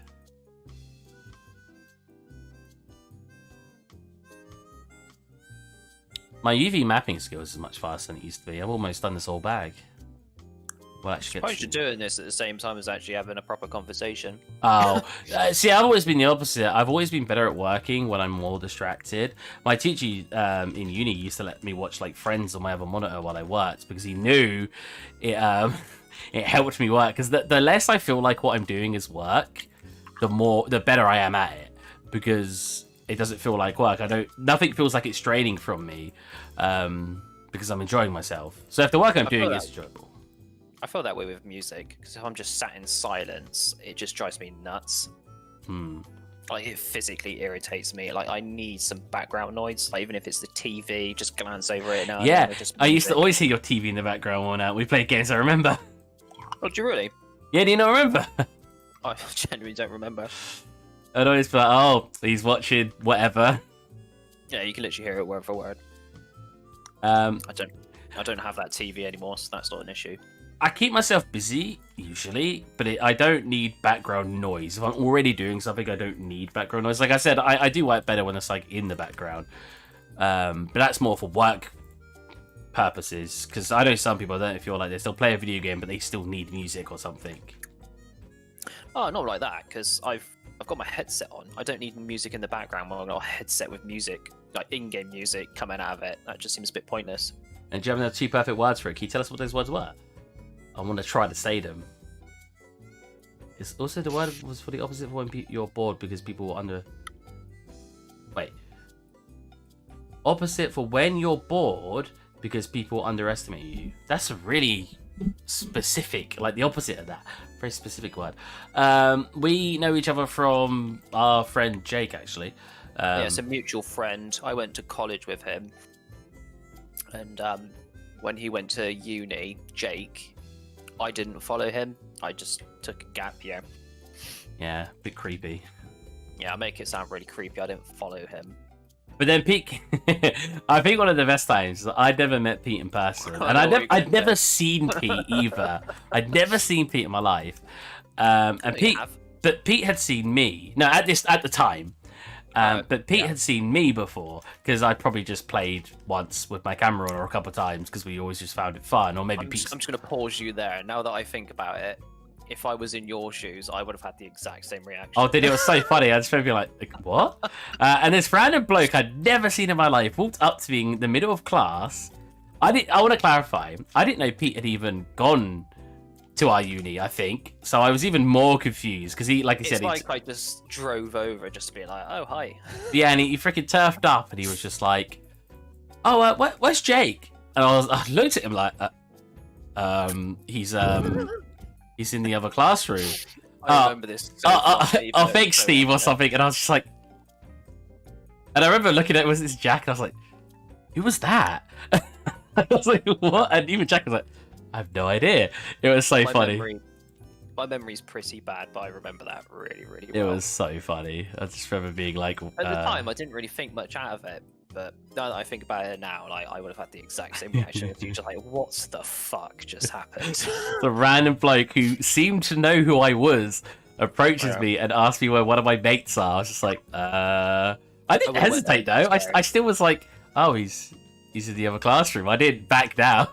My UV mapping skills is much faster than it used to be. I've almost done this whole bag. Well, actually, Suppose you're doing this at the same time as actually having a proper conversation. Oh, see, I've always been the opposite. I've always been better at working when I'm more distracted. My teacher in uni used to let me watch like Friends on my other monitor while I worked because he knew it it helped me work. Because the less I feel like what I'm doing is work, the better I am at it. Because it doesn't feel like work. Nothing feels like it's draining from me because I'm enjoying myself. So if the work I'm doing is enjoyable. I feel that way with music, because if I'm just sat in silence, it just drives me nuts. Like, it physically irritates me. Like, I need some background noise. Like, even if it's the TV, just glance over it now. Yeah, I used to always hear your TV in the background when we played games, I remember. Oh, do you really? Yeah, do you not remember? I genuinely don't remember. I'd always be like, oh, he's watching whatever. Yeah, you can literally hear it word for word. I don't have that TV anymore, so that's not an issue. I keep myself busy, usually, but I don't need background noise. If I'm already doing something, I don't need background noise. Like I said, I do work better when it's like in the background. But that's more for work purposes. Because I know some people, I don't know if you're like this, they'll play a video game, but they still need music or something. Oh, not like that, because I've got my headset on. I don't need music in the background when I've got a headset with music, like in-game music coming out of it. That just seems a bit pointless. And do you have two perfect words for it? Can you tell us what those words were? I want to try to say them. It's also the word was for the opposite of when you're bored because people were under. Wait. Opposite for when you're bored because people underestimate you. That's a really specific, like the opposite of that. Very specific word. We know each other from our friend Jake, actually. Yeah, it's a mutual friend. I went to college with him, and when he went to uni, Jake. I didn't follow him. I just took a gap year. Yeah, a bit creepy. Yeah, I make it sound really creepy. I didn't follow him. But then Pete, I think one of the best times I'd never met Pete in person, and I'd never seen Pete either. I'd never seen Pete in my life. But Pete had seen me. No, at the time. But Pete had seen me before because I probably just played once with my camera on or a couple of times because we always just found it fun. Or maybe I'm just going to pause you there. Now that I think about it, if I was in your shoes, I would have had the exact same reaction. Oh, it was so funny. I just felt like, what? And this random bloke I'd never seen in my life walked up to me in the middle of class. I want to clarify. I didn't know Pete had even gone to our uni, I think. So I was even more confused because he, like I said, I just drove over just to be like, oh, hi. Yeah, and he freaking turfed up and he was just like, oh, where's Jake? And I looked at him like, He's in the other classroom. I remember this. Fake Steve or something, and I was just like, and I remember looking at it was this Jack, and I was like, who was that? I was like, what? And even Jack was like, I have no idea. It was so funny. My memory's pretty bad, but I remember that really, really It well. was so funny. I just remember being like, at the time, I didn't really think much out of it, but now that I think about it now, like I would have had the exact same reaction as you, just like, what the fuck just happened? The random bloke who seemed to know who I was approaches me and asks me where one of my mates are. I was just like, I didn't hesitate though. I still was like, oh, he's in the other classroom. I didn't back down.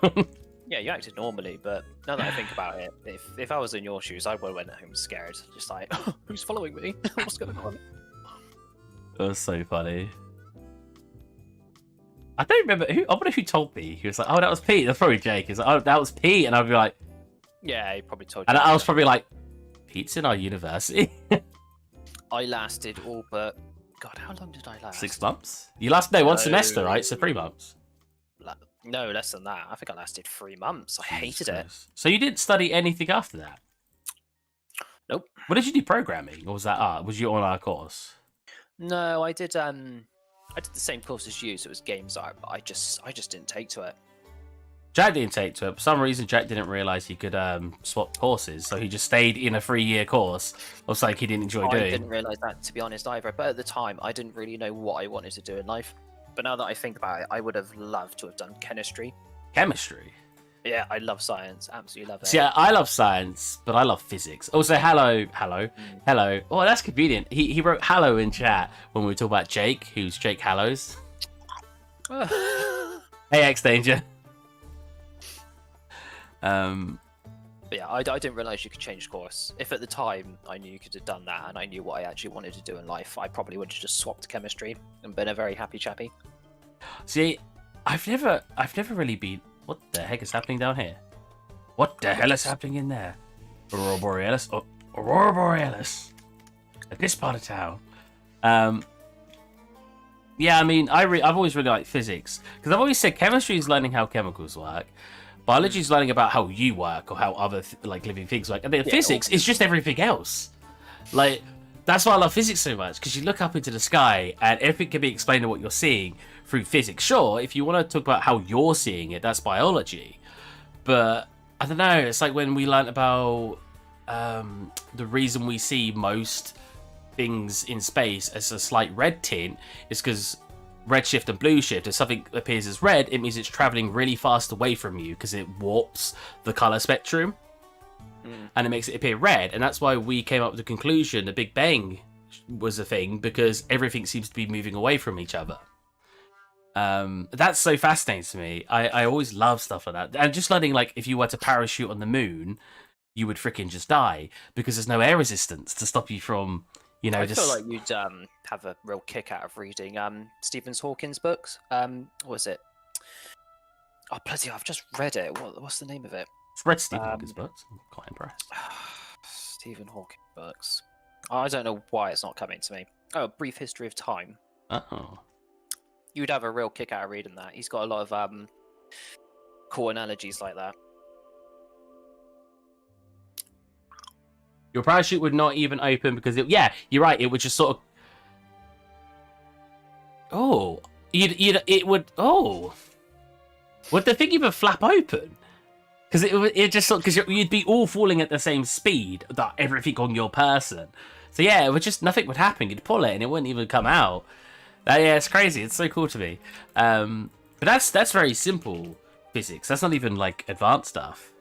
Yeah, you acted normally, but now that I think about it, if I was in your shoes, I would have went home scared, just like, who's following me? What's going on? It was so funny. I don't remember who. I wonder who told me. He was like, "Oh, that was Pete." That's probably Jake. He's like, "Oh, that was Pete," and I'd be like, "Yeah, he probably told you." And I was probably like, "Pete's in our university." I lasted all but God. How long did I last? 6 months. You last one semester, right? So 3 months. No, less than that. I think I lasted 3 months. I hated it. So you didn't study anything after that? Nope. What did you do? Programming, or was that art? Was you on our course? No, I did. I did the same course as you, so it was games art. But I just didn't take to it. Jack didn't take to it. For some reason, Jack didn't realize he could swap courses, so he just stayed in a 3-year course of something he didn't enjoy doing. I didn't realize that, to be honest, either. But at the time, I didn't really know what I wanted to do in life. But now that I think about it, I would have loved to have done chemistry. Chemistry? Yeah, I love science. Absolutely love it. See, I love science, but I love physics. Also, hello. Oh, that's convenient. He wrote hello in chat when we were talking about Jake, who's Jake Hallows. Hey, X Danger. But yeah, I didn't realize you could change course. If at the time I knew you could have done that and I knew what I actually wanted to do in life, I probably would have just swapped chemistry and been a very happy chappy. See, I've never really been. What the heck is happening down here? What the hell is happening in there? Aurora Borealis. Oh, Aurora Borealis. At this part of town. Yeah, I mean, I've always really liked physics because I've always said chemistry is learning how chemicals work. Biology is learning about how you work or how other living things work, and then physics is just everything else. Like, that's why I love physics so much, because you look up into the sky and everything can be explained to what you're seeing through physics. Sure, if you want to talk about how you're seeing it, that's biology. But I don't know. It's like when we learned about the reason we see most things in space as a slight red tint is because redshift and blue shift. If something appears as red, it means it's traveling really fast away from you because it warps the color spectrum and it makes it appear red. And that's why we came up with the conclusion the Big Bang was a thing, because everything seems to be moving away from each other. That's so fascinating to me. I always love stuff like that. And just learning, like, if you were to parachute on the moon, you would freaking just die because there's no air resistance to stop you from, you know, I feel like you'd have a real kick out of reading Stephen Hawking's books. What was it? Oh, bloody hell, I've just read it. What's the name of it? I've read Stephen Hawking's books. I'm quite impressed. Stephen Hawking books. I don't know why it's not coming to me. Oh, A Brief History of Time. Oh. You would have a real kick out of reading that. He's got a lot of cool analogies like that. Your parachute would not even open because yeah, you're right. It would just sort of. Oh, it would. Oh, would the thing even flap open? Because it just because you'd be all falling at the same speed that everything on your person. So yeah, it would just nothing would happen. You'd pull it and it wouldn't even come out. Yeah, it's crazy. It's so cool to me. But that's very simple physics. That's not even like advanced stuff.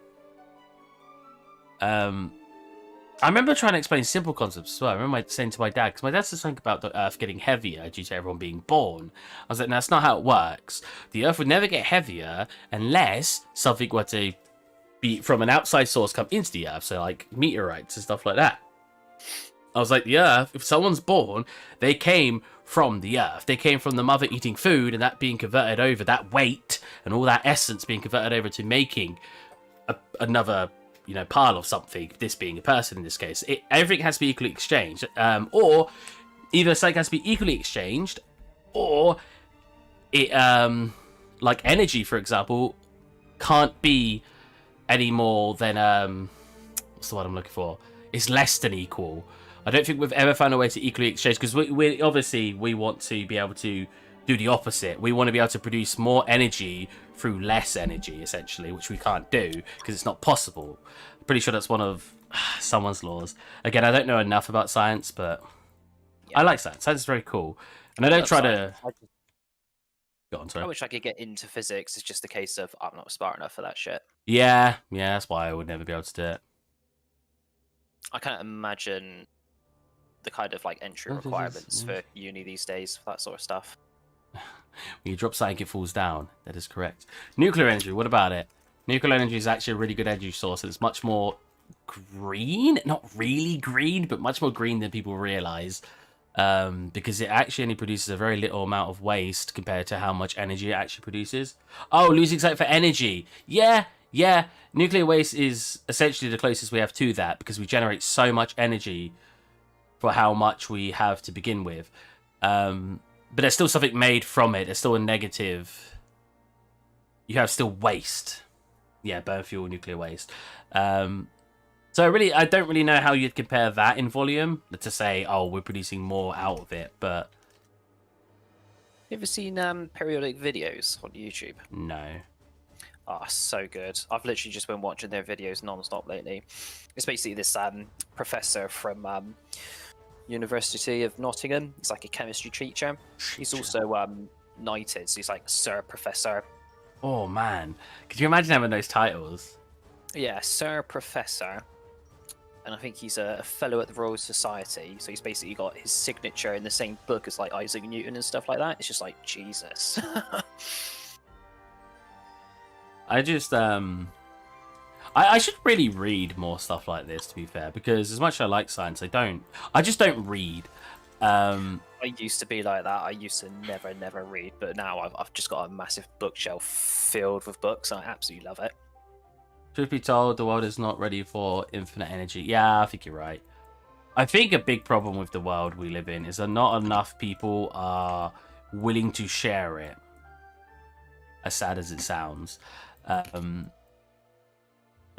I remember trying to explain simple concepts as well. I remember saying to my dad, because my dad says something about the Earth getting heavier due to everyone being born. I was like, no, that's not how it works. The Earth would never get heavier unless something were to be from an outside source come into the Earth, so like meteorites and stuff like that. I was like, the Earth, if someone's born, they came from the Earth. They came from the mother eating food and that being converted over, that weight and all that essence being converted over to making another, you know, pile of something, this being a person in this case. Everything has to be equally exchanged. Or either something has to be equally exchanged, or it, like energy, for example, can't be any more than what's the word I'm looking for? It's less than equal. I don't think we've ever found a way to equally exchange, because we obviously we want to be able to do the opposite. We want to be able to produce more energy through less energy, essentially, which we can't do because it's not possible. I'm pretty sure that's one of someone's laws. Again, I don't know enough about science, but I like science. Science is very cool, and I don't try to. Go on, sorry. I wish I could get into physics. It's just a case of I'm not smart enough for that shit. Yeah, that's why I would never be able to do it. I can't imagine the kind of like entry requirements for uni these days for that sort of stuff. When you drop something, it falls down. That is correct. Nuclear energy, what about it? Nuclear energy is actually a really good energy source, and it's much more green. Not really green, but much more green than people realize. Because it actually only produces a very little amount of waste compared to how much energy it actually produces. Oh, losing sight for energy. Yeah. Nuclear waste is essentially the closest we have to that, because we generate so much energy for how much we have to begin with. But there's still something made from it. There's still a negative. You have still waste. Yeah, burn fuel, nuclear waste. So I don't really know how you'd compare that in volume to say, oh, we're producing more out of it. But you ever seen periodic videos on YouTube? No. Oh, so good. I've literally just been watching their videos non-stop lately. It's basically this professor from University of Nottingham. He's like a chemistry teacher. He's also knighted, so he's like Sir Professor. Oh, man. Could you imagine having those titles? Yeah, Sir Professor. And I think he's a fellow at the Royal Society, so he's basically got his signature in the same book as like Isaac Newton and stuff like that. It's just like, Jesus. I just I should really read more stuff like this, to be fair, because as much as I like science, I just don't read. I used to be like that. I used to never read, but now I've just got a massive bookshelf filled with books, and I absolutely love it. Truth be told, the world is not ready for infinite energy. Yeah, I think you're right. I think a big problem with the world we live in is that not enough people are willing to share it. As sad as it sounds. I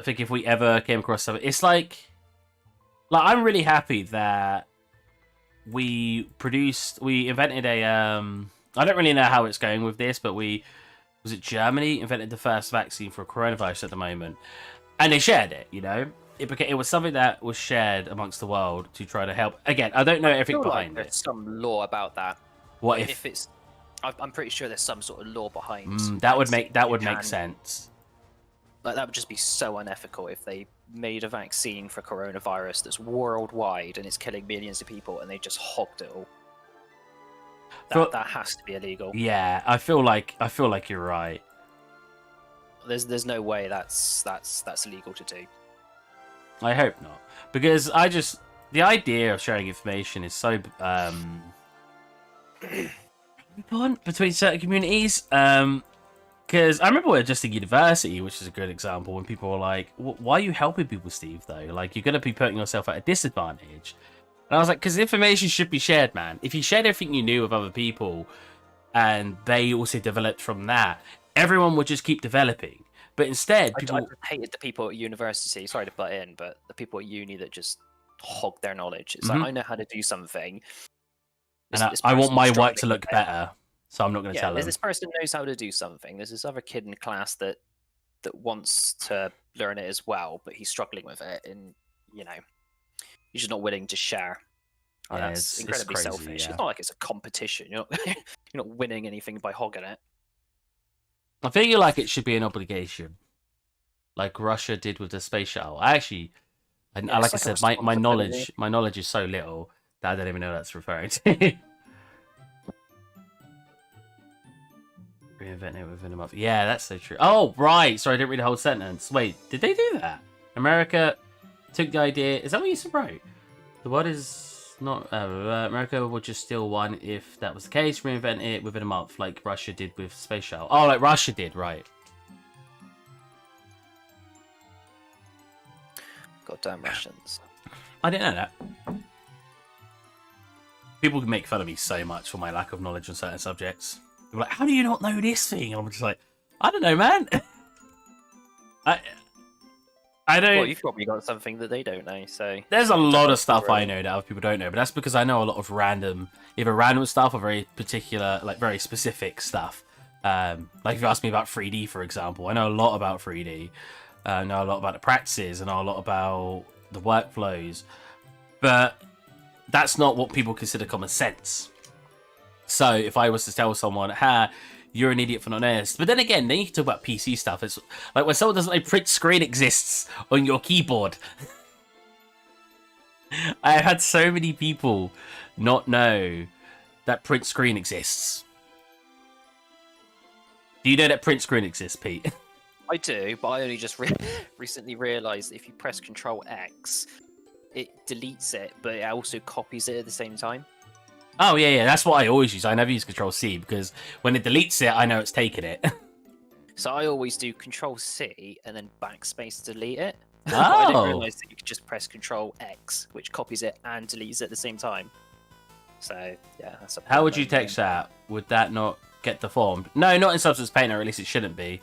think if we ever came across something, it's like I'm really happy that we invented a I don't really know how it's going with this, but was it Germany invented the first vaccine for coronavirus at the moment, and they shared it. You know, it was something that was shared amongst the world to try to help. Again, I don't know everything behind it. There's some law about that. What if it's? I'm pretty sure there's some sort of law behind. That would make sense. Like, that would just be so unethical if they made a vaccine for coronavirus that's worldwide and it's killing millions of people, and they just hogged it all. That has to be illegal. Yeah, I feel like you're right. There's no way that's legal to do. I hope not, because the idea of sharing information is so between certain communities. Because I remember just at university, which is a good example, when people were like, "Why are you helping people, Steve? Though, like, you're gonna be putting yourself at a disadvantage." And I was like, because information should be shared, man. If you shared everything you knew with other people, and they also developed from that, everyone would just keep developing. But instead, I hated the people at university. Sorry to butt in, but the people at uni that just hog their knowledge. It's like, I know how to do something, and I want my work to look better, so I'm not going to tell them. This person knows how to do something. There's this other kid in class that wants to learn it as well, but he's struggling with it, and he's just not willing to share. Oh, yeah, that's incredibly selfish. Yeah. It's not like it's a competition. You're not winning anything by hogging it. I feel like it should be an obligation, like Russia did with the space shuttle. Like I said, my knowledge is so little that I don't even know what that's referring to. Reinvent it within a month. Yeah, that's so true. Oh, right. Sorry, I didn't read the whole sentence. Wait, did they do that? America took the idea. Is that what you said, right? The world is not. America would just steal one if that was the case. Reinvent it within a month, like Russia did with space shuttle. Oh, like Russia did, right? Goddamn Russians. I didn't know that. People can make fun of me so much for my lack of knowledge on certain subjects. They're like, how do you not know this thing? And I'm just like, I don't know, man. I don't. Well, you've probably got something that they don't know. So There's a don't lot know of stuff if I know that other people don't know, but that's because I know a lot of either random stuff or very particular, like very specific stuff. Like if you ask me about 3D, for example, I know a lot about 3D. I know a lot about the practices. I know a lot about the workflows, but that's not what people consider common sense. So if I was to tell someone, "Ha, you're an idiot for not knowing this," but then again, then you can talk about PC stuff. It's like when someone doesn't know print screen exists on your keyboard. I had so many people not know that print screen exists. Do you know that print screen exists, Pete? I do, but I only just recently realised if you press Control X, it deletes it, but it also copies it at the same time. Oh, yeah, that's what I always use. I never use Control C because when it deletes it, I know it's taken it. So I always do Control C and then backspace to delete it. Oh. But I didn't realise that you could just press Control X, which copies it and deletes it at the same time. So, yeah, that's a How would you text that? Would that not get deformed? No, not in Substance Painter, or at least it shouldn't be.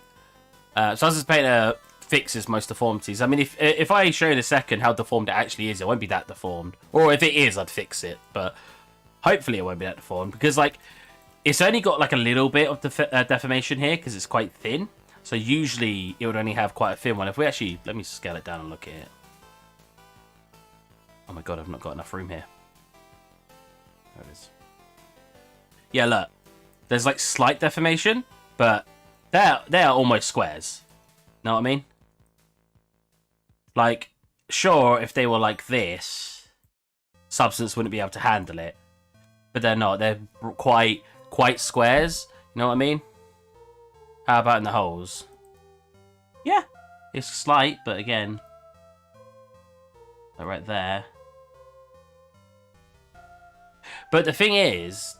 Substance Painter fixes most deformities. I mean, if I show in a second how deformed it actually is, it won't be that deformed. Or if it is, I'd fix it. But hopefully it won't be that deformed, because like it's only got like a little bit of deformation here because it's quite thin. So usually it would only have quite a thin one. If we actually, let me scale it down and look at it. Oh my god, I've not got enough room here. There it is. Yeah, look, there's like slight deformation, but they're almost squares. Know what I mean? Like, sure, if they were like this, Substance wouldn't be able to handle it. But they're not. They're quite squares. You know what I mean? How about in the holes? Yeah, it's slight, but again, like right there. But the thing is,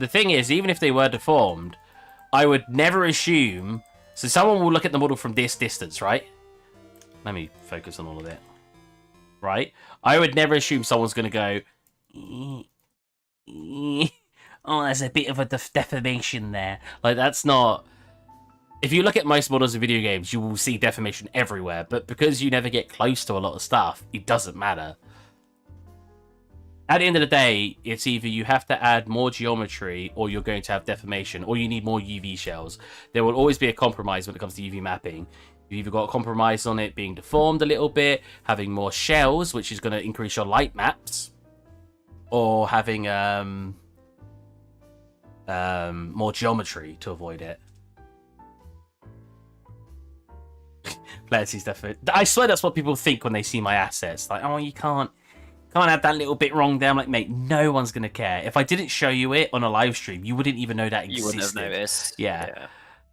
even if they were deformed, I would never assume. So someone will look at the model from this distance, right? Let me focus on all of it. Right? I would never assume someone's going to go, oh, there's a bit of a deformation there. Like, that's not... If you look at most models of video games, you will see deformation everywhere. But because you never get close to a lot of stuff, it doesn't matter. At the end of the day, it's either you have to add more geometry or you're going to have deformation, or you need more UV shells. There will always be a compromise when it comes to UV mapping. You've either got a compromise on it being deformed a little bit, having more shells, which is going to increase your light maps, or having more geometry to avoid it. Player sees definitely. I swear that's what people think when they see my assets. Like, oh, you can't have that little bit wrong there. I'm like, mate, no one's gonna care. If I didn't show you it on a live stream, you wouldn't even know that existed. You wouldn't have noticed. Yeah.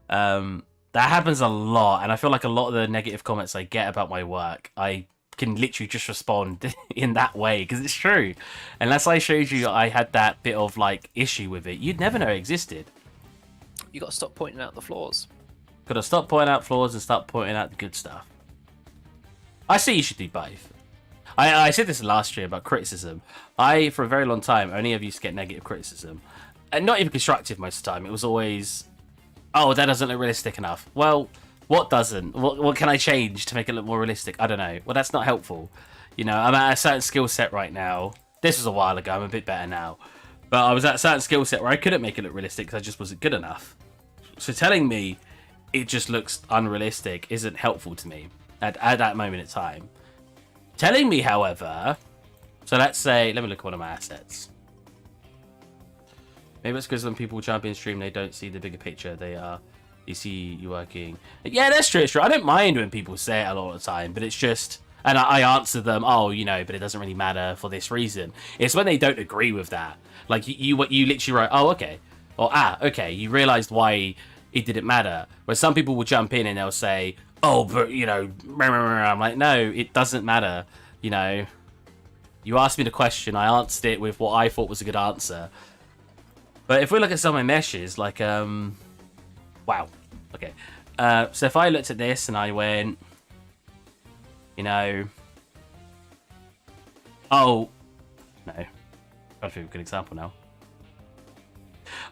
That happens a lot, and I feel like a lot of the negative comments I get about my work, I can literally just respond in that way because it's true. Unless I showed you I had that bit of like issue with it, you'd never know it existed. You got to stop pointing out the flaws. Gotta stop pointing out flaws and start pointing out the good stuff. I say you should do both. I said this last year about criticism. I, for a very long time, only ever used to get negative criticism. And not even constructive most of the time. It was always, oh, that doesn't look realistic enough. Well, what doesn't? What can I change to make it look more realistic? I don't know. Well, that's not helpful. You know, I'm at a certain skill set right now. This was a while ago. I'm a bit better now. But I was at a certain skill set where I couldn't make it look realistic because I just wasn't good enough. So telling me it just looks unrealistic isn't helpful to me at that moment in time. Telling me, however, so let's say, let me look at one of my assets. Maybe it's because when people jump in stream, they don't see the bigger picture. You see you working. Yeah, that's true. It's true. I don't mind when people say it a lot of the time, but it's just, and I answer them, oh, you know, but it doesn't really matter for this reason. It's when they don't agree with that. Like you literally write, oh, okay, or okay, you realized why it didn't matter. Where some people will jump in and they'll say, oh, but, you know, I'm like, no, it doesn't matter. You know, you asked me the question, I answered it with what I thought was a good answer. But if we look at some of my meshes, like, wow, okay. So if I looked at this and I went, you know, oh, no, I'll think of a good example now.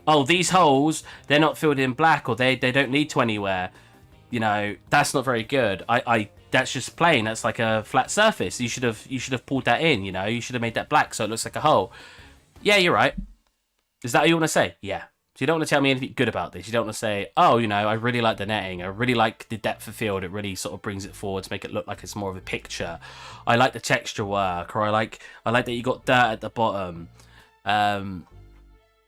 Oh, these holes, they're not filled in black, or they don't lead to anywhere. you know, that's not very good. That's just plain. That's like a flat surface. You should have pulled that in. You know, you should have made that black so it looks like a hole. Yeah, you're right. Is that what you want to say? Yeah. So you don't want to tell me anything good about this. You don't want to say, oh, you know, I really like the netting. I really like the depth of field. It really sort of brings it forward to make it look like it's more of a picture. I like the texture work, or I like that you got dirt at the bottom.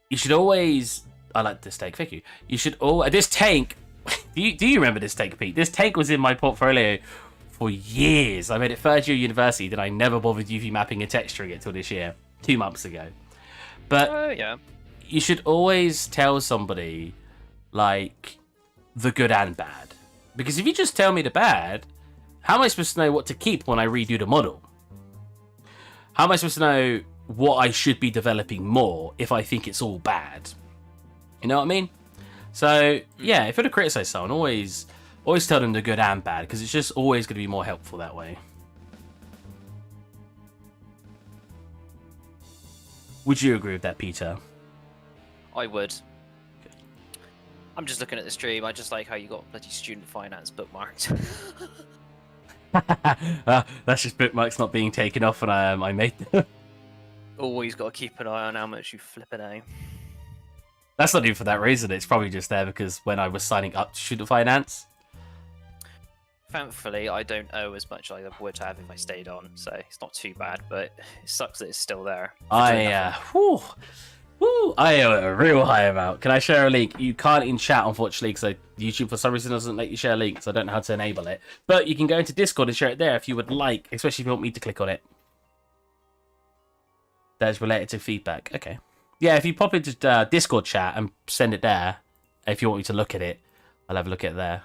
You should always. I like this tank. Thank you. You should all. This tank. Do you remember this tank, Pete? This tank was in my portfolio for years. I made it third year university. Then I never bothered UV mapping and texturing it till this year, 2 months ago. But yeah. You should always tell somebody, like, the good and bad. Because if you just tell me the bad, how am I supposed to know what to keep when I redo the model? How am I supposed to know what I should be developing more if I think it's all bad? You know what I mean? So, yeah, if you're to criticize someone, always tell them the good and bad, because it's just always going to be more helpful that way. Would you agree with that, Peter? I would. I'm just looking at the stream. I just like how you got bloody student finance bookmarked. That's just bookmarks not being taken off, and I made them. Always got to keep an eye on how much you flipping out. That's not even for that reason. It's probably just there because when I was signing up to student finance. Thankfully, I don't owe as much as I would have if I stayed on, so it's not too bad. But it sucks that it's still there. I owe a real high amount. Can I share a link? You can't in chat, unfortunately, because YouTube for some reason doesn't let you share links. I don't know how to enable it. But you can go into Discord and share it there if you would like, especially if you want me to click on it. That is related to feedback. Okay. Yeah, if you pop into Discord chat and send it there, if you want me to look at it, I'll have a look at it there.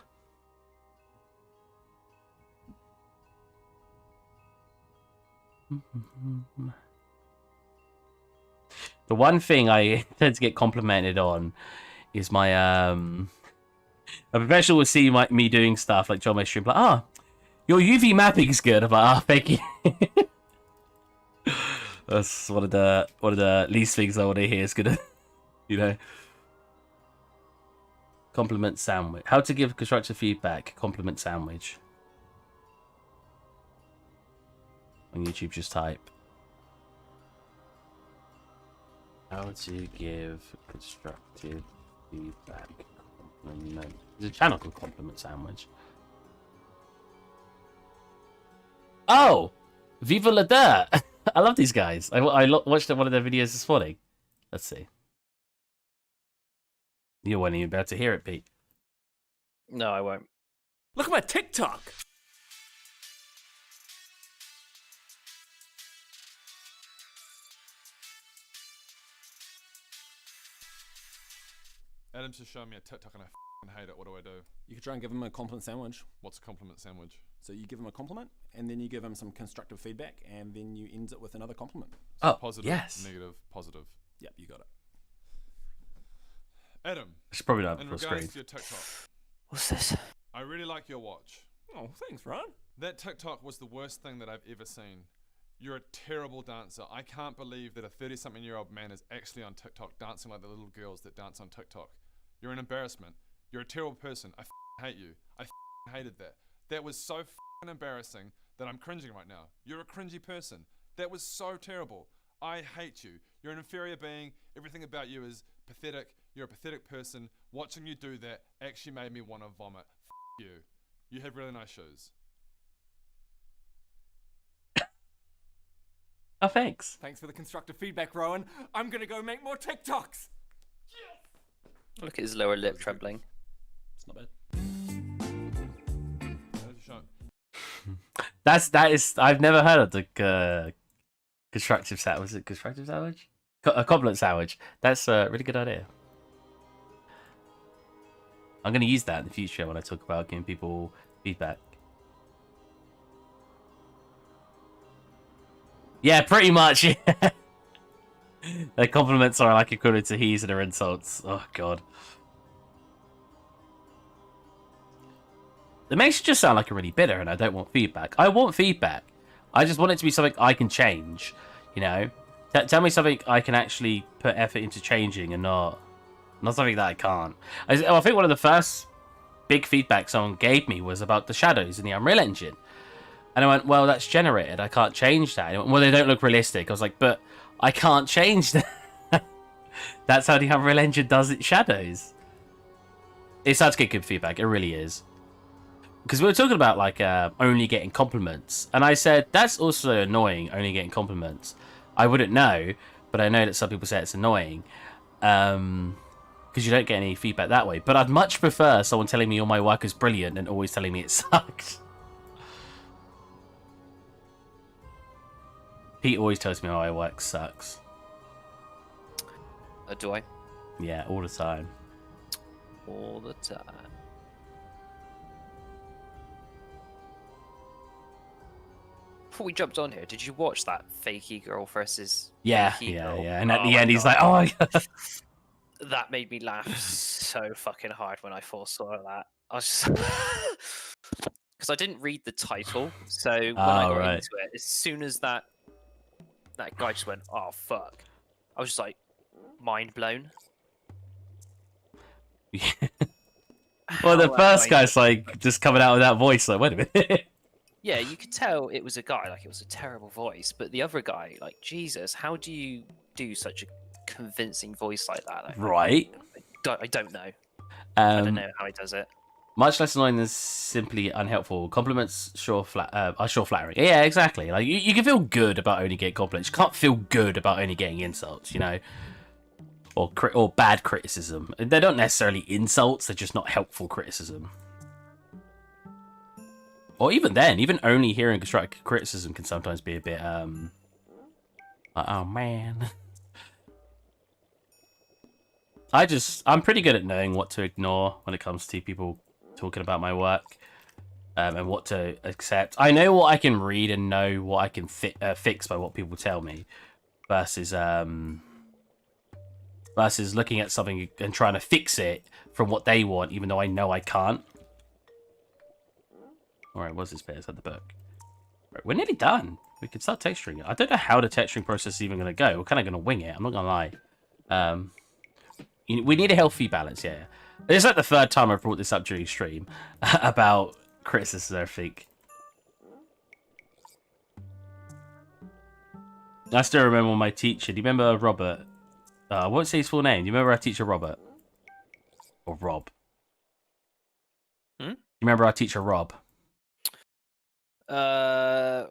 The one thing I tend to get complimented on is my a professional will see me doing stuff like John my stream, like, your UV mapping's good. I'm like, thank you. That's one of the least things I want to hear is gonna, you know. Compliment sandwich. How to give constructive feedback. Compliment sandwich. On YouTube, just type. How to give constructive feedback. Compliment. There's a channel called Compliment Sandwich. Oh! Viva la Dirt! I love these guys. I watched one of their videos this morning. Let's see. You won't even be able to hear it, Pete. No, I won't. Look at my TikTok! Adam's just showing me a TikTok and I f***ing hate it. What do I do? You could try and give him a compliment sandwich. What's a compliment sandwich? So you give him a compliment, and then you give him some constructive feedback, and then you end it with another compliment. Oh, Positive, yes. negative, positive. Yep, you got it. Adam, I should probably not in have regards screen. to your TikTok, What's this? I really like your watch. Oh, thanks, Ryan. That TikTok was the worst thing that I've ever seen. You're a terrible dancer. I can't believe that a 30-something-year-old man is actually on TikTok dancing like the little girls that dance on TikTok. You're an embarrassment. You're a terrible person. I hate you. I hated that. That was so embarrassing that I'm cringing right now. You're a cringy person. That was so terrible. I hate you. You're an inferior being. Everything about you is pathetic. You're a pathetic person. Watching you do that actually made me want to vomit. You. You have really nice shoes. Oh, thanks. Thanks for the constructive feedback, Rowan. I'm gonna go make more TikToks. Look at his lower lip trembling. It's not bad. That is. I've never heard of the constructive sandwich. Was it constructive sandwich? A compliment sandwich. That's a really good idea. I'm going to use that in the future when I talk about giving people feedback. Yeah, pretty much. Their compliments are like equivalent to he's and their insults. Oh god. It makes you just sound like you're really bitter, and I don't want feedback. I want feedback. I just want it to be something I can change. You know, tell me something I can actually put effort into changing, and not something that I can't. I think one of the first big feedback someone gave me was about the shadows in the Unreal Engine. And I went, well, that's generated. I can't change that. And he went, well, they don't look realistic. I was like, but I can't change that. That's how the Unreal Engine does its shadows. It's hard to get good feedback. It really is. Because we were talking about like only getting compliments. And I said, that's also annoying, only getting compliments. I wouldn't know, but I know that some people say it's annoying. Because you don't get any feedback that way. But I'd much prefer someone telling me all my work is brilliant than always telling me it sucks. Pete always tells me my work sucks. Do I? Yeah, all the time. All the time. Before we jumped on here, did you watch that fakey girl versus fakey girl? Yeah. And at the end, he's like, "Oh my god." That made me laugh so fucking hard when I first saw that. I was just because I didn't read the title, so when I got into it, as soon as that guy just went, "Oh fuck," I was just like, mind blown. Well, the first guy's like just coming out with that voice, like, wait a minute. Yeah, you could tell it was a guy, like it was a terrible voice, but the other guy, like, Jesus, how do you do such a convincing voice like that? Like, Right. I don't know. I don't know how he does it. Much less annoying than simply unhelpful. Compliments are sure flattering. Yeah, exactly. Like you can feel good about only getting compliments. You can't feel good about only getting insults, you know, or bad criticism. They're not necessarily insults. They're just not helpful criticism. Or even then, even only hearing constructive criticism can sometimes be a bit oh man. I'm pretty good at knowing what to ignore when it comes to people talking about my work, and what to accept. I know what I can read and know what I can fix by what people tell me, versus looking at something and trying to fix it from what they want, even though I know I can't. Alright, what's this bit? Is that the book? Right, we're nearly done. We can start texturing it. I don't know how the texturing process is even going to go. We're kind of going to wing it. I'm not going to lie. We need a healthy balance, yeah. It's like the third time I've brought this up during stream about criticism, I think. I still remember my teacher. Do you remember Robert? I won't say his full name. Do you remember our teacher Robert? Or Rob? Hmm? You remember our teacher Rob? I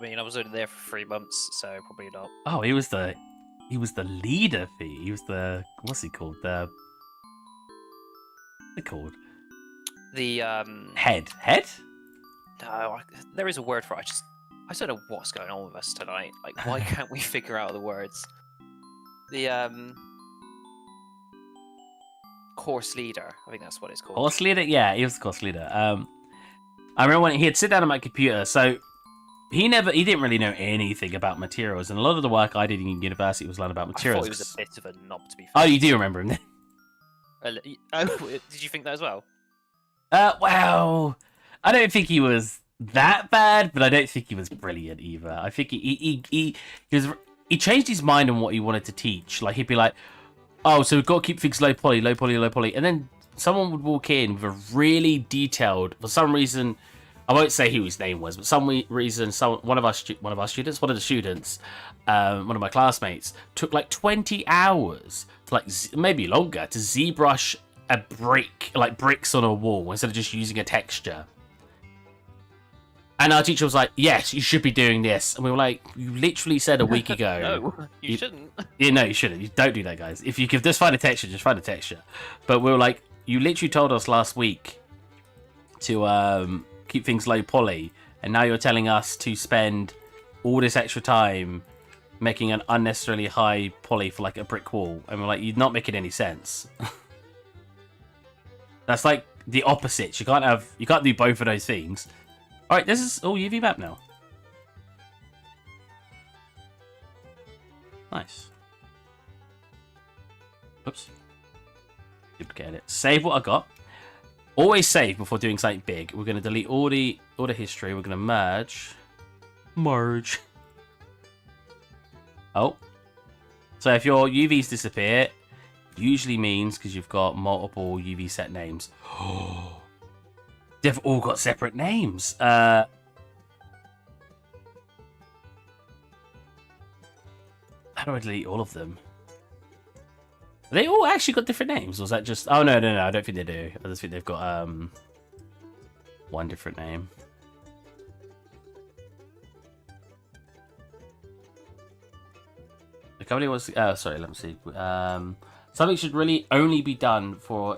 mean, I was only there for 3 months, so probably not. Oh, he was the leader. He was the, what's he called? What's it called? The Head. No, there is a word for it. I don't know what's going on with us tonight. Like, why can't we figure out the words? The course leader. I think that's what it's called. Course leader? Yeah, he was the course leader. I remember when he'd sit down at my computer, so he didn't really know anything about materials, and a lot of the work I did in university was learn about materials. I thought he was a bit of a knob, to be fair. Oh, you do remember him then? Oh, did you think that as well? Well, I don't think he was that bad, but I don't think he was brilliant either. I think he changed his mind on what he wanted to teach. Like, he'd be like, oh, so we've got to keep things low poly, and then someone would walk in with a really detailed, for some reason, I won't say who his name was, but some reason, one of the students, one of my classmates, took like 20 hours to, like, maybe longer, to ZBrush a brick, like bricks on a wall, instead of just using a texture. And our teacher was like, yes, you should be doing this. And we were like, you literally said a week ago. No, you shouldn't. Yeah, no, you shouldn't. You don't do that, guys. If you could just find a texture, just find a texture. But we were like, you literally told us last week to keep things low poly, and now you're telling us to spend all this extra time making an unnecessarily high poly for like a brick wall. And we're like, you're not making any sense. That's like the opposite. You can't do both of those things. All right, this is all UV map now. Nice. Oops. Duplicate it. Save what I got. Always save before doing something big. We're going to delete all the history. We're going to merge. Oh. So if your UVs disappear, Usually means because you've got multiple UV set names. They've all got separate names. How do I delete all of them? They all actually got different names, or was that just... Oh, no, I don't think they do. I just think they've got one different name. The company was... sorry, let me see. Something should really only be done for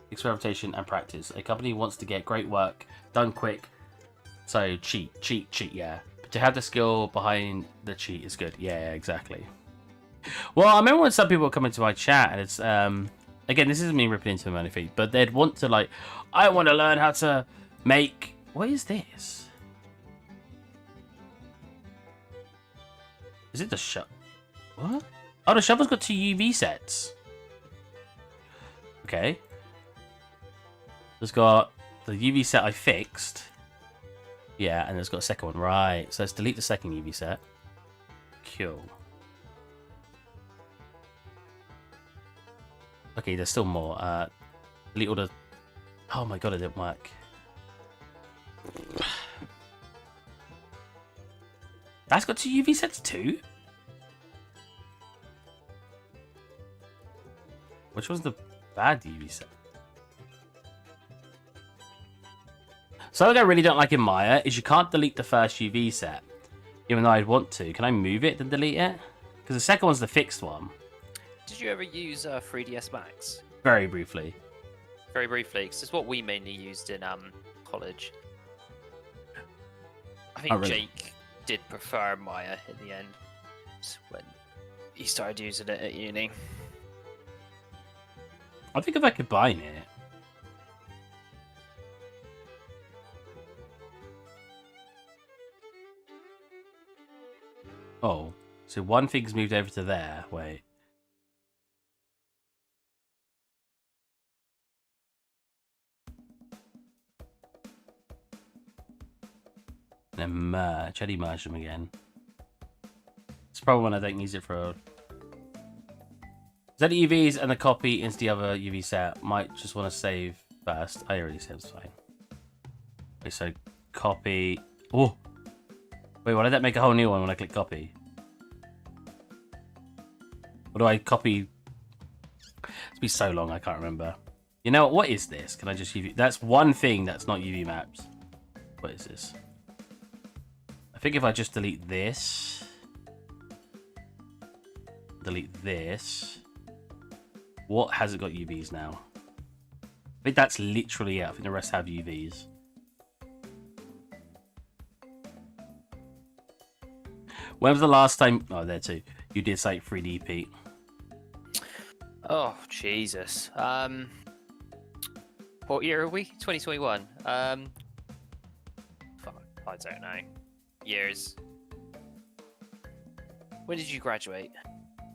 experimentation and practice. A company wants to get great work done quick. So, cheat, yeah. But to have the skill behind the cheat is good. Yeah, exactly. Well, I remember when some people were coming to my chat, and it's, again, this isn't me ripping into them or anything, but they'd want to, like, I want to learn how to make... What is this? Is it the shovel? What? Oh, the shovel's got 2 UV sets. Okay. It's got the UV set I fixed. Yeah, and it's got a second one. Right, so let's delete the second UV set. Cool. Okay, there's still more. Delete all the... Oh my god, it didn't work. That's got 2 UV sets too? Which was the bad UV set? Something I really don't like in Maya is you can't delete the first UV set. Even though I'd want to. Can I move it and delete it? Because the second one's the fixed one. Did you ever use 3ds Max? Very briefly. Very briefly, because it's what we mainly used in college. I think really? Jake did prefer Maya in the end when he started using it at uni. I think if I combine it. Oh, so one thing's moved over to there. Wait. Then merge. How do you merge them again? It's probably when I don't use it for. Is that the UVs and the copy into the other UV set? Might just want to save first. I already said it's fine. Okay, so copy. Oh, wait, why did that make a whole new one when I click copy? Or do I copy? It's been so long, I can't remember. You know what is this? Can I just UV? That's one thing that's not UV maps. What is this? I think if I just delete this, what has it got UVs now? I think that's literally it. I think the rest have UVs. When was the last time? Oh, there too. You did say 3D, Pete. Oh, Jesus. What year are we? 2021. Fuck, I don't know. Years. When did you graduate?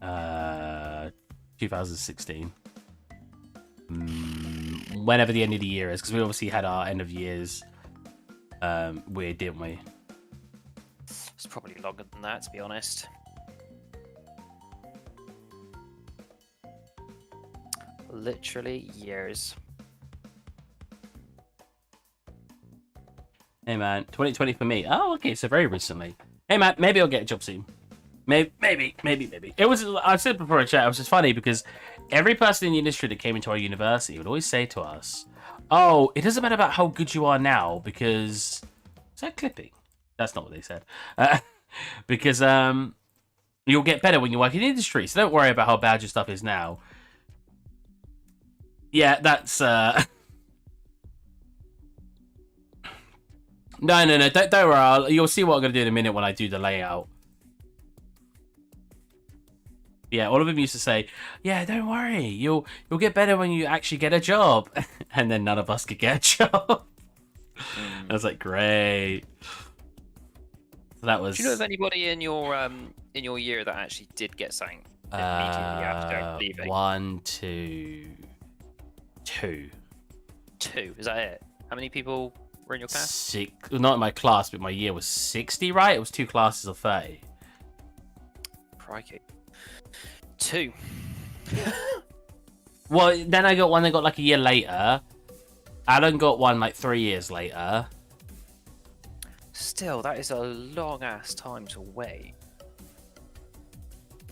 2016. Whenever the end of the year is, because we obviously had our end of years weird, didn't we? It's probably longer than that, to be honest. Literally years. Hey man, 2020 for me. Oh, okay, so very recently. Hey man, maybe I'll get a job soon. Maybe. It was, I said before in chat, it was just funny because every person in the industry that came into our university would always say to us, oh, it doesn't matter about how good you are now because... Is that clipping? That's not what they said. Because you'll get better when you work in the industry, so don't worry about how bad your stuff is now. Yeah, that's... No, don't worry. You'll see what I'm going to do in a minute when I do the layout. Yeah, all of them used to say, yeah, don't worry. You'll get better when you actually get a job. And then none of us could get a job. I was like, great. So that was... Do you know of anybody in your year that actually did get something immediately after leaving? 1, 2, 2. 2, is that it? How many people were in your class? 6. Not in my class, but my year was 60, right? It was 2 classes of 30. Crikey. 2. Well, then I got one that got like a year later. Alan got one like 3 years later. Still, that is a long ass time to wait.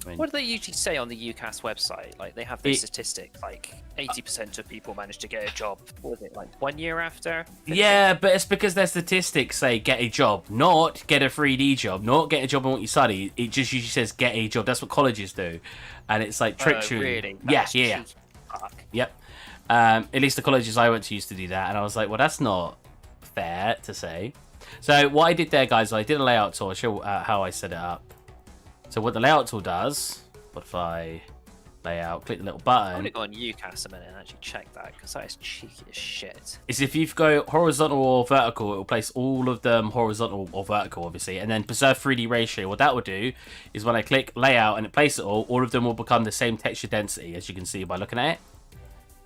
I mean, What do they usually say on the UCAS website? Like they have this statistic, like 80% of people manage to get a job. What was it, like 1 year after? 50? yeah, but it's because their statistics say get a job, not get a 3D job, not get a job in what you study. It just usually says get a job. That's what colleges do, and it's like tricks you. Really? Yeah, That's yeah. cheeky. Fuck. Yep. At least the colleges I went to used to do that, and I was like, well, that's not fair to say. So what I did there, guys, I did a layout tool. I'll show how I set it up. So what the layout tool does, what if I layout, click the little I'm button, gonna go on UCAS a minute and actually check that, because that is cheeky as shit. is if you go horizontal or vertical, it will place all of them horizontal or vertical, obviously, and then preserve 3D ratio. What that will do is when I click layout and it places it all of them will become the same texture density, as you can see by looking at it.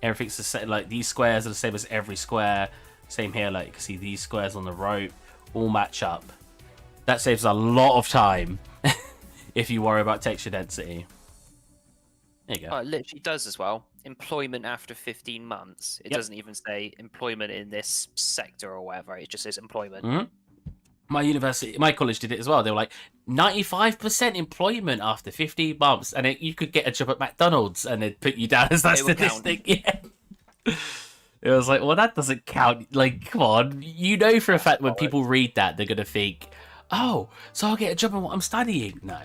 Everything's the same, like these squares are the same as every square. Same here, like you can see these squares on the rope all match up. That saves a lot of time if you worry about texture density. There you go. Oh, it literally does as well. Employment after 15 months. It Yep. doesn't even say employment in this sector or whatever. It just says employment. Mhm. My college did it as well. They were like 95% employment after 15 months, and you could get a job at McDonald's, and they'd put you down as that It would count. statistic. Yeah. It was like, well, that doesn't count. Like, come on. You know for a fact when people read that, they're gonna think, oh, so I'll get a job in what I'm studying. No.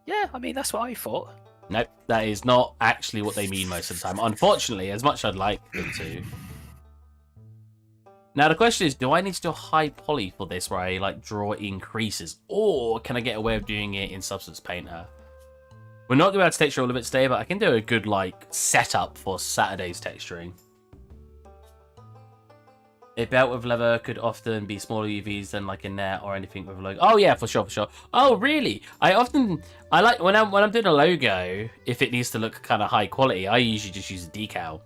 Yeah, I mean, that's what I thought. Nope, that is not actually what they mean most of the time. Unfortunately, as much as I'd like them to. Now the question is, do I need to do a high poly for this where I like draw increases? Or can I get a way of doing it in Substance Painter? We're not going to be able to texture all of it today, but I can do a good like setup for Saturday's texturing. A belt with leather could often be smaller UVs than like a net or anything with a logo. Oh yeah, for sure, for sure. Oh really? I like when I'm doing a logo, if it needs to look kind of high quality, I usually just use a decal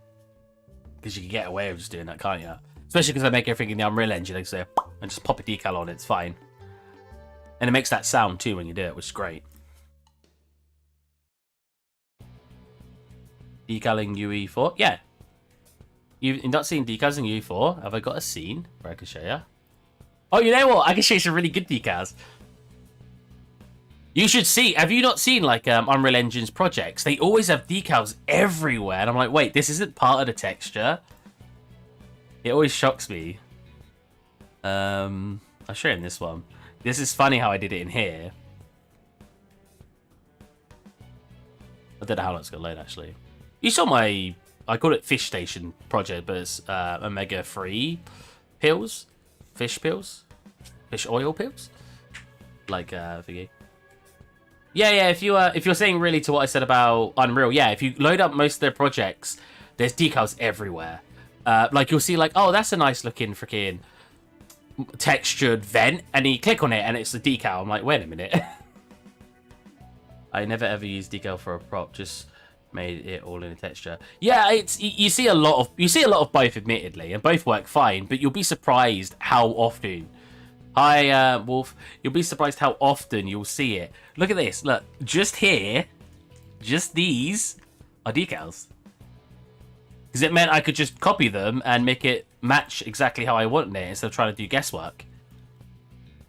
because you can get away with just doing that, can't you? Especially because I make everything in the Unreal Engine, like so, and just pop a decal on it. It's fine, and it makes that sound too when you do it, which is great. Decaling UE4, yeah. You've not seen decals in UE4? Have I got a scene where I can show you? Oh, you know what? I can show you some really good decals. You should see. Have you not seen like Unreal Engine's projects? They always have decals everywhere, and I'm like, wait, this isn't part of the texture. It always shocks me. I'll show you in this one. This is funny how I did it in here. I don't know how long it's gonna load actually. You saw my. I call it Fish Station project, but it's omega-3 pills, fish pills, fish oil pills, like thingy. Yeah. If you're saying really to what I said about Unreal, yeah. If you load up most of their projects, there's decals everywhere. Like you'll see, like, oh, that's a nice looking freaking textured vent, and you click on it, and it's a decal. I'm like, wait a minute. I never ever used decal for a prop. Just made it all in a texture. Yeah, it's you see a lot of both, admittedly, and both work fine. But you'll be surprised how often. Hi, Wolf. You'll be surprised how often you'll see it. Look at this. Look, just here, just these are decals. Because it meant I could just copy them and make it match exactly how I want it instead of trying to do guesswork.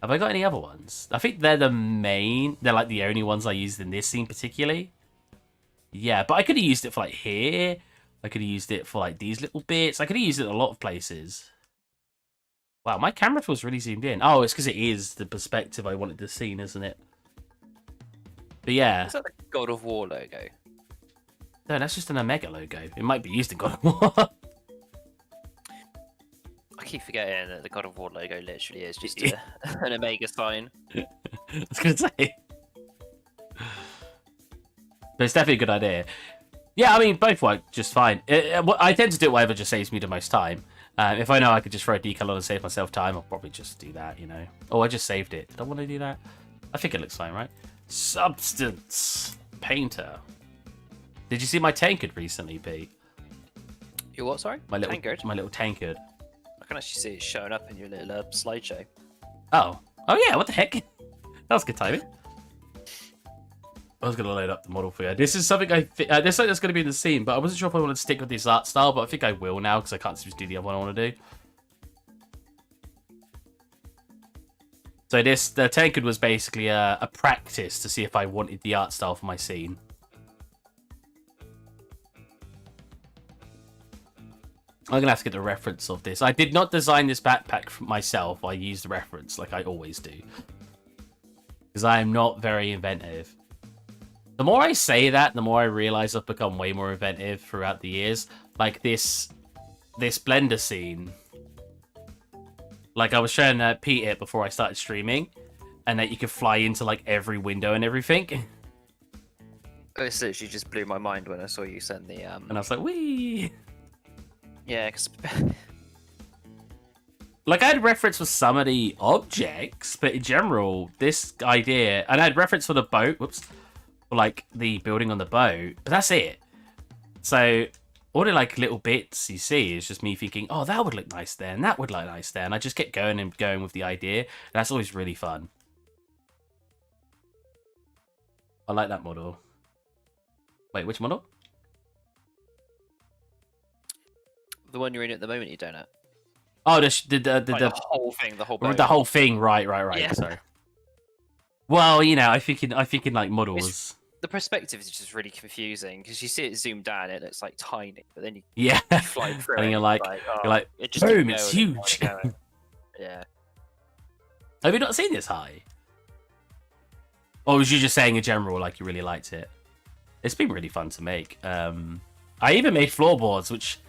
Have I got any other ones? I think they're the main. They're like the only ones I used in this scene particularly. Yeah, but I could have used it for like here. I could have used it for like these little bits. I could have used it in a lot of places. Wow, my camera feels really zoomed in. Oh, it's because it is the perspective I wanted to see, isn't it? But yeah. Is that the God of War logo? No, that's just an Omega logo. It might be used in God of War. I keep forgetting that the God of War logo literally is just an Omega sign. I was going to say. But it's definitely a good idea. Yeah, I mean, both work just fine. I tend to do whatever just saves me the most time. If I know I could just throw a decal on and save myself time, I'll probably just do that, you know. Oh, I just saved it. Did I want to do that? I think it looks fine, right? Substance Painter. Did you see my tankard recently, Pete? Your what, sorry? My little Tankard? My little tankard. I can actually see it showing up in your little slideshow. Oh. Oh, yeah, what the heck? That was good timing. I was gonna load up the model for you. This is something this is something that's gonna be in the scene, but I wasn't sure if I wanted to stick with this art style, but I think I will now because I can't just do the other one I want to do. So the tankard was basically a practice to see if I wanted the art style for my scene. I'm gonna have to get the reference of this. I did not design this backpack for myself. I used the reference like I always do. Because I am not very inventive. The more I say that, the more I realize I've become way more inventive throughout the years. Like this Blender scene. Like I was showing Pete it before I started streaming. And that you could fly into like every window and everything. This literally just blew my mind when I saw you send the And I was like, wee. Yeah, because Like, I had reference for some of the objects, but in general, this idea... And I had reference for the boat, whoops, for, like, the building on the boat, but that's it. So, all the, like, little bits you see is just me thinking, oh, that would look nice there, and that would look nice there, and I just get going and going with the idea. That's always really fun. I like that model. Wait, which model? the one you're in at the moment, you don't know. Oh, Like the whole thing, the whole boat. the whole thing, right. Yeah. Sorry. Well, you know, I think in like models. The perspective is just really confusing because you see it zoomed down, it looks like tiny, but then you Yeah. fly through And it. you're like, it just boom, keeps it's going and huge. going and going. Yeah. Have you not seen this high? Or was you just saying in general, like you really liked it? It's been really fun to make. I even made floorboards, which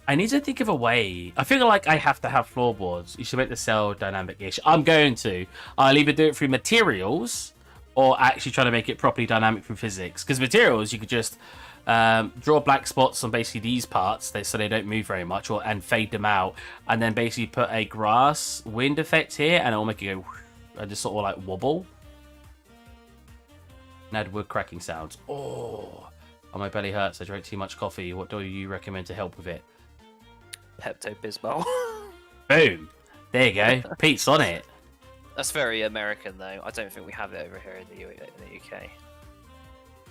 I need to think of a way. I feel like I have to have floorboards. You should make the cell dynamic-ish. I'm going to. I'll either do it through materials or actually try to make it properly dynamic through physics. Because materials, you could just draw black spots on basically these parts so they don't move very much, and fade them out. And then basically put a grass wind effect here, and it'll make it go and just sort of like wobble. And add wood cracking sounds. Oh, my belly hurts. I drank too much coffee. What do you recommend to help with it? Pepto-Bismol. Boom. There you go. Pete's on it. That's very American, though. I don't think we have it over here in the UK.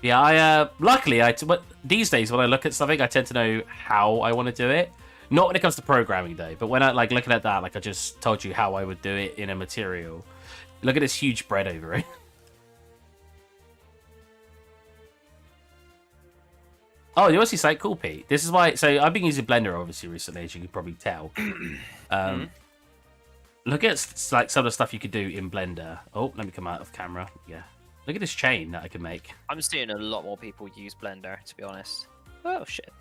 Yeah, luckily, these days when I look at something, I tend to know how I want to do it. Not when it comes to programming, though. But when I like looking at that, like I just told you how I would do it in a material. Look at this huge bread over it. Oh, you want to see something cool, Pete? This is why... So, I've been using Blender, obviously, recently, as you can probably tell. Look at like some of the stuff you could do in Blender. Oh, let me come out of camera. Yeah. Look at this chain that I can make. I'm seeing a lot more people use Blender, to be honest. Oh, shit.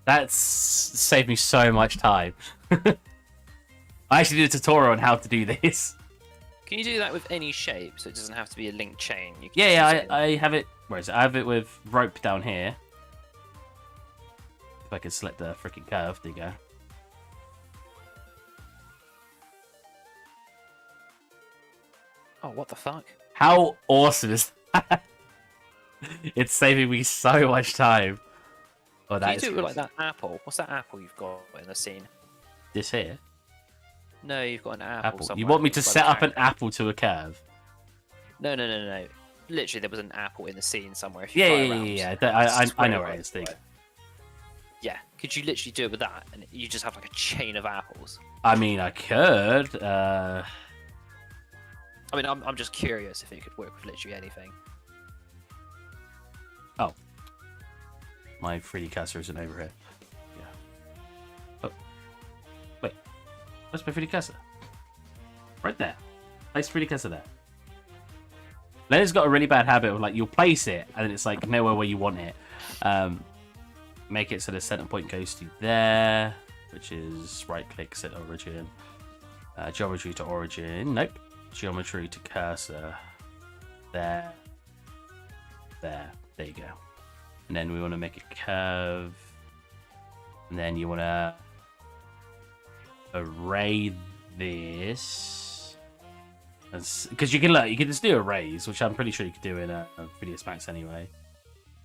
That's saved me so much time. I actually did a tutorial on how to do this. Can you do that with any shape, so it doesn't have to be a linked chain? You can Yeah, just use it I have it... Where is it? I have it with rope down here. If I can select the freaking curve, there you go. Oh, what the fuck? How awesome is that? It's saving me so much time. Oh, Can that you is do it with like crazy. that apple? What's that apple you've got in the scene? This here? No, you've got an apple. Apple. Somewhere. You want me to By the set up an tank. apple to a curve? No. Literally, there was an apple in the scene somewhere. If you Yeah, fly yeah, around. yeah. It's I know square where it right is. Thing. Yeah. Could you literally do it with that, and you just have like a chain of apples? I mean, I could. I mean, I'm just curious if it could work with literally anything. Oh. My 3D cursor isn't over here. Yeah. Oh. Wait. Where's my 3D cursor? Right there. Place 3D cursor there. Lenny's got a really bad habit of like, you'll place it, and then it's like nowhere where you want it. Make it so the center point goes to there, which is right click, set origin. Geometry to origin. Nope. Geometry to cursor. There. There you go. And then we want to make it curve. And then you want to array this. Because you can just do arrays, which I'm pretty sure you could do in a 3ds Max anyway.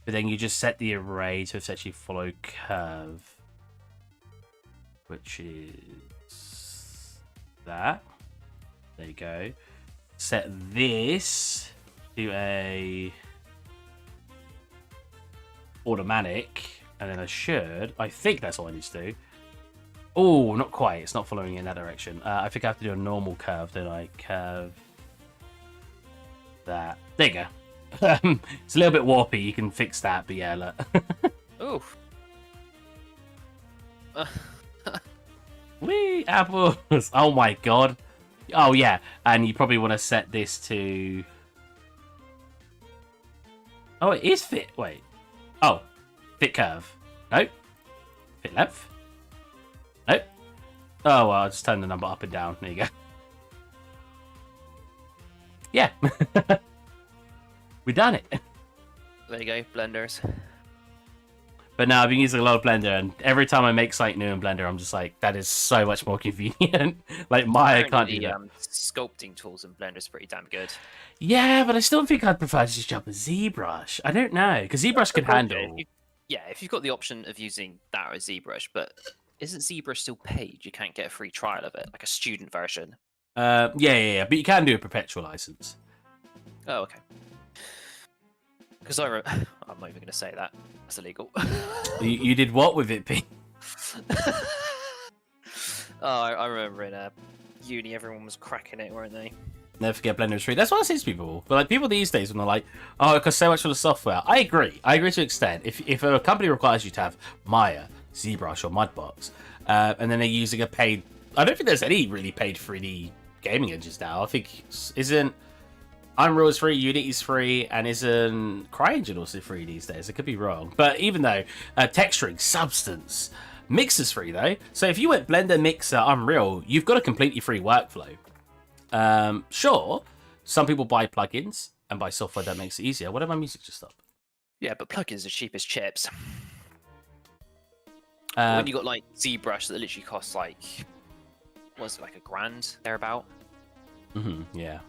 But then you just set the array to essentially follow curve, which is that. There you go. Set this to a automatic, and then I think that's all I need to do. Oh, not quite. It's not following in that direction. I think I have to do a normal curve, don't I? Curve. That. There you go. It's a little bit warpy. You can fix that, but yeah, look. Oof. Wee, apples. Oh my god. Oh yeah, and you probably want to set this to... Oh, it is fit. Wait. Oh, fit curve. Nope. Fit length. Nope. Oh, well, I'll just turn the number up and down. There you go. Yeah. We done it. There you go, blenders. But now I've been using a lot of Blender, and every time I make something new in Blender, I'm just like, that is so much more convenient. Like, Maya can't do that. Sculpting tools in Blender is pretty damn good. Yeah, but I still think I'd prefer to just jump a ZBrush. I don't know, because ZBrush can handle... If you've got the option of using that or ZBrush, but isn't ZBrush still paid? You can't get a free trial of it, like a student version. Yeah, but you can do a perpetual license. Oh, okay. Because I'm not even going to say that. That's illegal. You did what with it, Pete? I remember in uni, everyone was cracking it, weren't they? Never forget Blender is free. That's what I say to people. But like people these days, when they're like, "Oh, it costs so much for the software," I agree. I agree to an extent. If a company requires you to have Maya, ZBrush, or Mudbox, and then they're using a paid, I don't think there's any really paid 3D gaming engines now. I think isn't Unreal is free, Unity is free, and isn't CryEngine also free these days? I could be wrong. But even though texturing, Substance, Mixer's free though. So if you went Blender, Mixer, Unreal, you've got a completely free workflow. Sure, some people buy plugins and buy software that makes it easier. What did my music just stop? Yeah, but plugins are cheap as chips. When you got like ZBrush that literally costs like, what's it, like $1,000 thereabout? Yeah.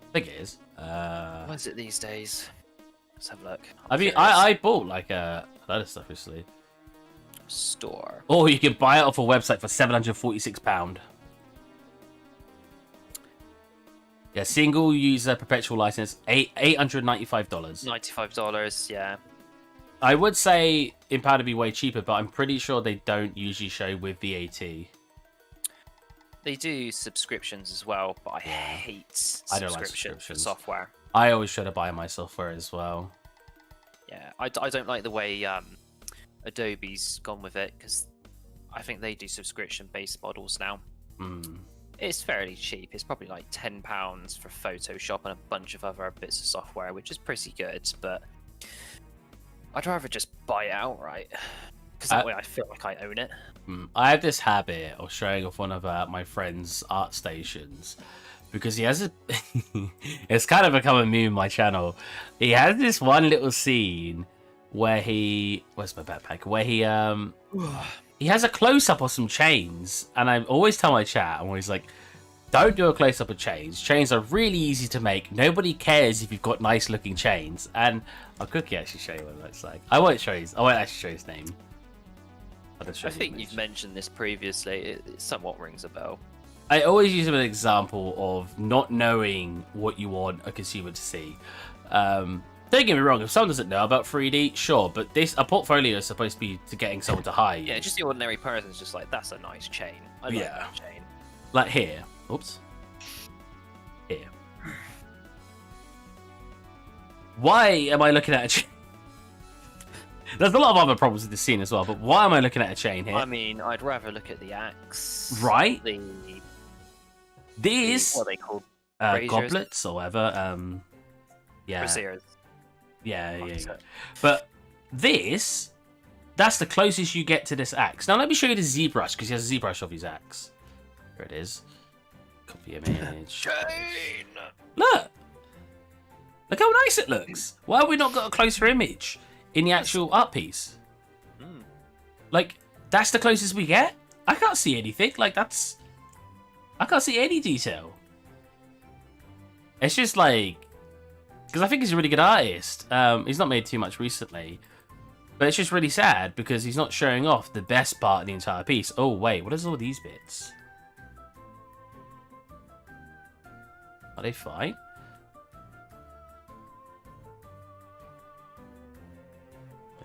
I think it is. What is it these days? Let's have a look. I mean, I bought like a lot of stuff recently. Store. Or you can buy it off a website for £746. Yeah, single user perpetual license, $895. $95, yeah. I would say Empower to be way cheaper, but I'm pretty sure they don't usually show with VAT. They do subscriptions as well, but I hate I don't like subscriptions for subscriptions. software. I always try to buy my software as well. Yeah, I don't like the way Adobe's gone with it, because I think they do subscription-based models now. It's fairly cheap. It's probably like £10 for Photoshop and a bunch of other bits of software, which is pretty good, but I'd rather just buy it outright, because that way I feel like I own it. I have this habit of showing off one of my friend's art stations, because he has a... It's kind of become a meme on my channel. He has this one little scene where he... Where's my backpack? Where he has a close-up of some chains, and I always tell my chat, I'm always like, don't do a close-up of chains. Chains are really easy to make. Nobody cares if you've got nice-looking chains. And I'll quickly actually show you what it looks like. I won't actually show his name. I think you've mentioned this previously. It somewhat rings a bell. I always use him as an example of not knowing what you want a consumer to see. Don't get me wrong, if someone doesn't know about 3D, sure, but a portfolio is supposed to be to getting someone to hire you. Yeah, just the ordinary person's just like, that's a nice chain. I like that chain. Like here. Oops. Here. Why am I looking at a chain? There's a lot of other problems with this scene as well, but why am I looking at a chain here? I mean, I'd rather look at the axe. Right? These... What are they called? Goblets or whatever. Yeah. Braziers. Yeah. But that's the closest you get to this axe. Now let me show you the ZBrush, because he has a ZBrush of his axe. Here it is. Copy image. Chain! Look how nice it looks. Why have we not got a closer image in the actual art piece? Like, that's the closest we get? I can't see anything. Like, I can't see any detail. It's just like... Because I think he's a really good artist. He's not made too much recently. But it's just really sad because he's not showing off the best part of the entire piece. Oh, wait. What is all these bits? Are they fine?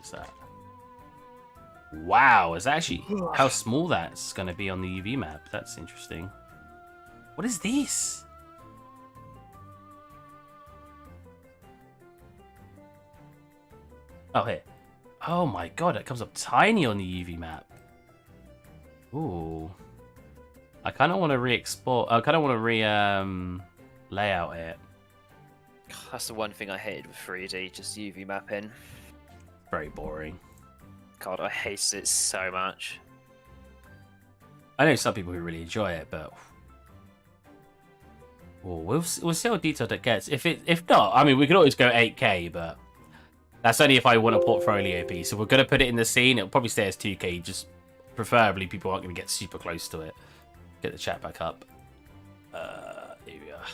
What's that? Wow, it's actually how small that's going to be on the UV map. That's interesting. What is this? Oh, here. Oh my god, it comes up tiny on the UV map. Ooh. I kind of want to re-export. I kind of want to layout it. That's the one thing I hated with 3D, just UV mapping. Very boring. God, I hate it so much. I know some people who really enjoy it, but we'll see how detailed it gets. If not, I mean, we could always go 8K, but that's only if I want a portfolio piece. So we're gonna put it in the scene. It'll probably stay as 2K. Just preferably, people aren't gonna get super close to it. Get the chat back up. Here we are.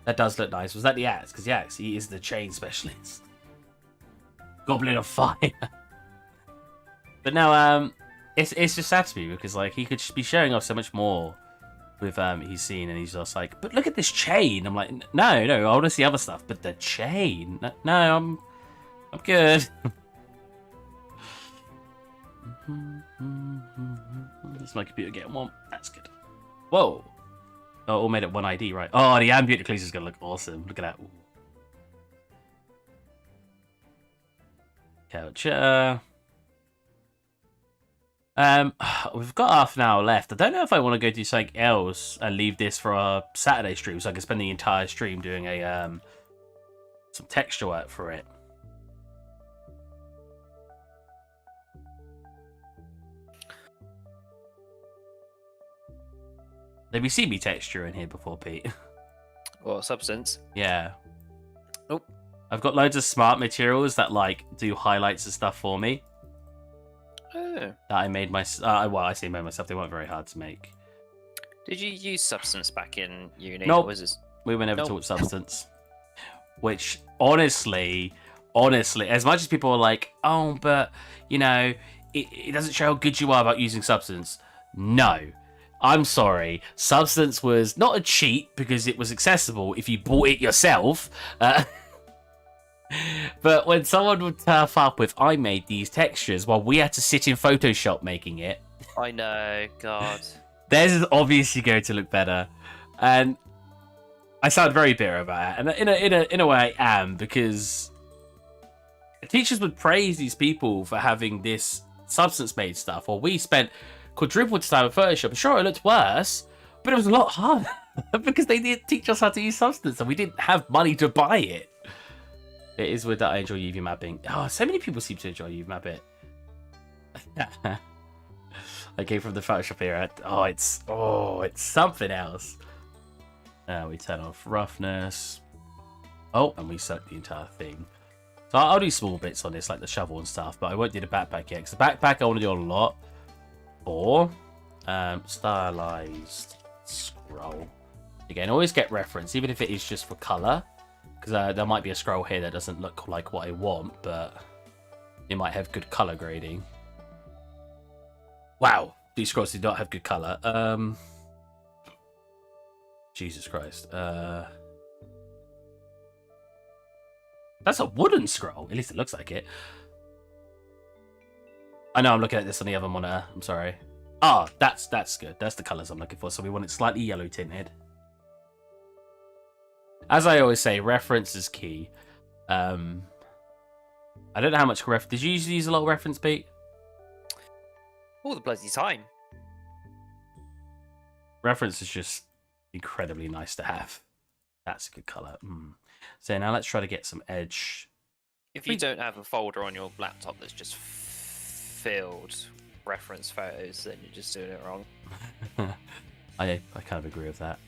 That does look nice. Was that the axe? Because the axe, he is the chain specialist. Goblin of Fire. But no, it's just sad to me because like he could be showing off so much more with his scene, and he's just like, but look at this chain. I'm like, no, I want to see other stuff, but the chain. No, I'm good. Does my computer get one? That's good. Whoa. Oh, all made it one ID, right? Oh, the ambient occlusion is gonna look awesome. Look at that. Ooh. Couch. We've got half an hour left. I don't know if I want to go do something else and leave this for our Saturday stream, so I can spend the entire stream doing a some texture work for it. Have you seen me texture in here before, Pete? What, Substance? Yeah. Nope. I've got loads of smart materials that like do highlights and stuff for me. Oh. That I made well, I say made myself. They weren't very hard to make. Did you use Substance back in uni? Nope. Or was this... We were never Nope. taught Substance. Which, honestly, as much as people are like, oh, but, you know, it doesn't show how good you are about using Substance. No. I'm sorry. Substance was not a cheat because it was accessible if you bought it yourself. But when someone would turf up with, I made these textures while we had to sit in Photoshop making it. I know, God. Theirs is obviously going to look better. And I sound very bitter about it. And in a way I am, because teachers would praise these people for having this Substance made stuff, while we spent quadruple time with Photoshop. Sure, it looked worse, but it was a lot harder because they didn't teach us how to use Substance and we didn't have money to buy it. It is weird that I enjoy UV mapping. Oh, so many people seem to enjoy UV mapping. I came from the Photoshop era. It's something else. We turn off roughness. Oh, and we select the entire thing. So I'll do small bits on this, like the shovel and stuff, but I won't do the backpack yet, because the backpack I want to do a lot. Or stylized scroll. Again, always get reference, even if it is just for color, because there might be a scroll here that doesn't look like what I want, but it might have good color grading. Wow, these scrolls do not have good color. Jesus Christ. That's a wooden scroll. At least it looks like it. I know I'm looking at this on the other monitor. I'm sorry. Oh, that's good. That's the colors I'm looking for. So we want it slightly yellow tinted. As I always say, reference is key. I don't know how much did you usually use a lot of reference, Pete? All the bloody time. Reference is just incredibly nice to have. That's a good color. So now let's try to get some edge. If you don't have a folder on your laptop that's just filled reference photos, then you're just doing it wrong. I kind of agree with that.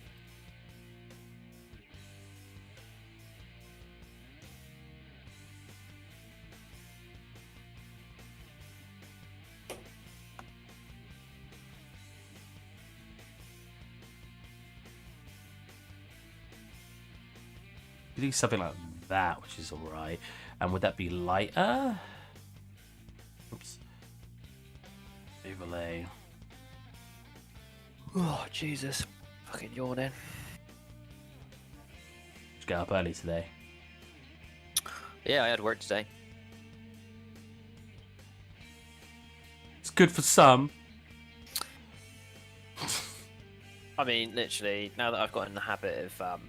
You do something like that, which is alright. And would that be lighter? Oops. Overlay. Oh, Jesus. Fucking yawning. Just get up early today. Yeah, I had work today. good for some. I mean, literally, now that I've got in the habit of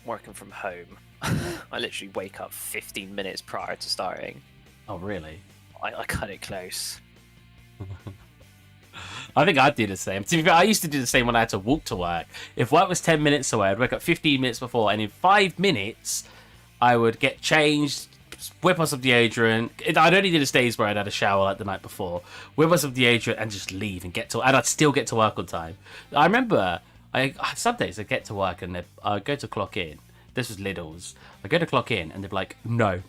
working from home, I literally wake up 15 minutes prior to starting. Oh, really? I cut it close. I think I'd do the same. To be fair, I used to do the same when I had to walk to work. If work was 10 minutes away, I'd wake up 15 minutes before, and in 5 minutes, I would get changed, whip on some deodorant. I'd only do the days where I'd had a shower like the night before, whip on some deodorant, and just leave and and I'd still get to work on time. I remember, some days I'd get to work and I'd go to clock in. This was Lidl's. I'd go to clock in, and they'd be like, no,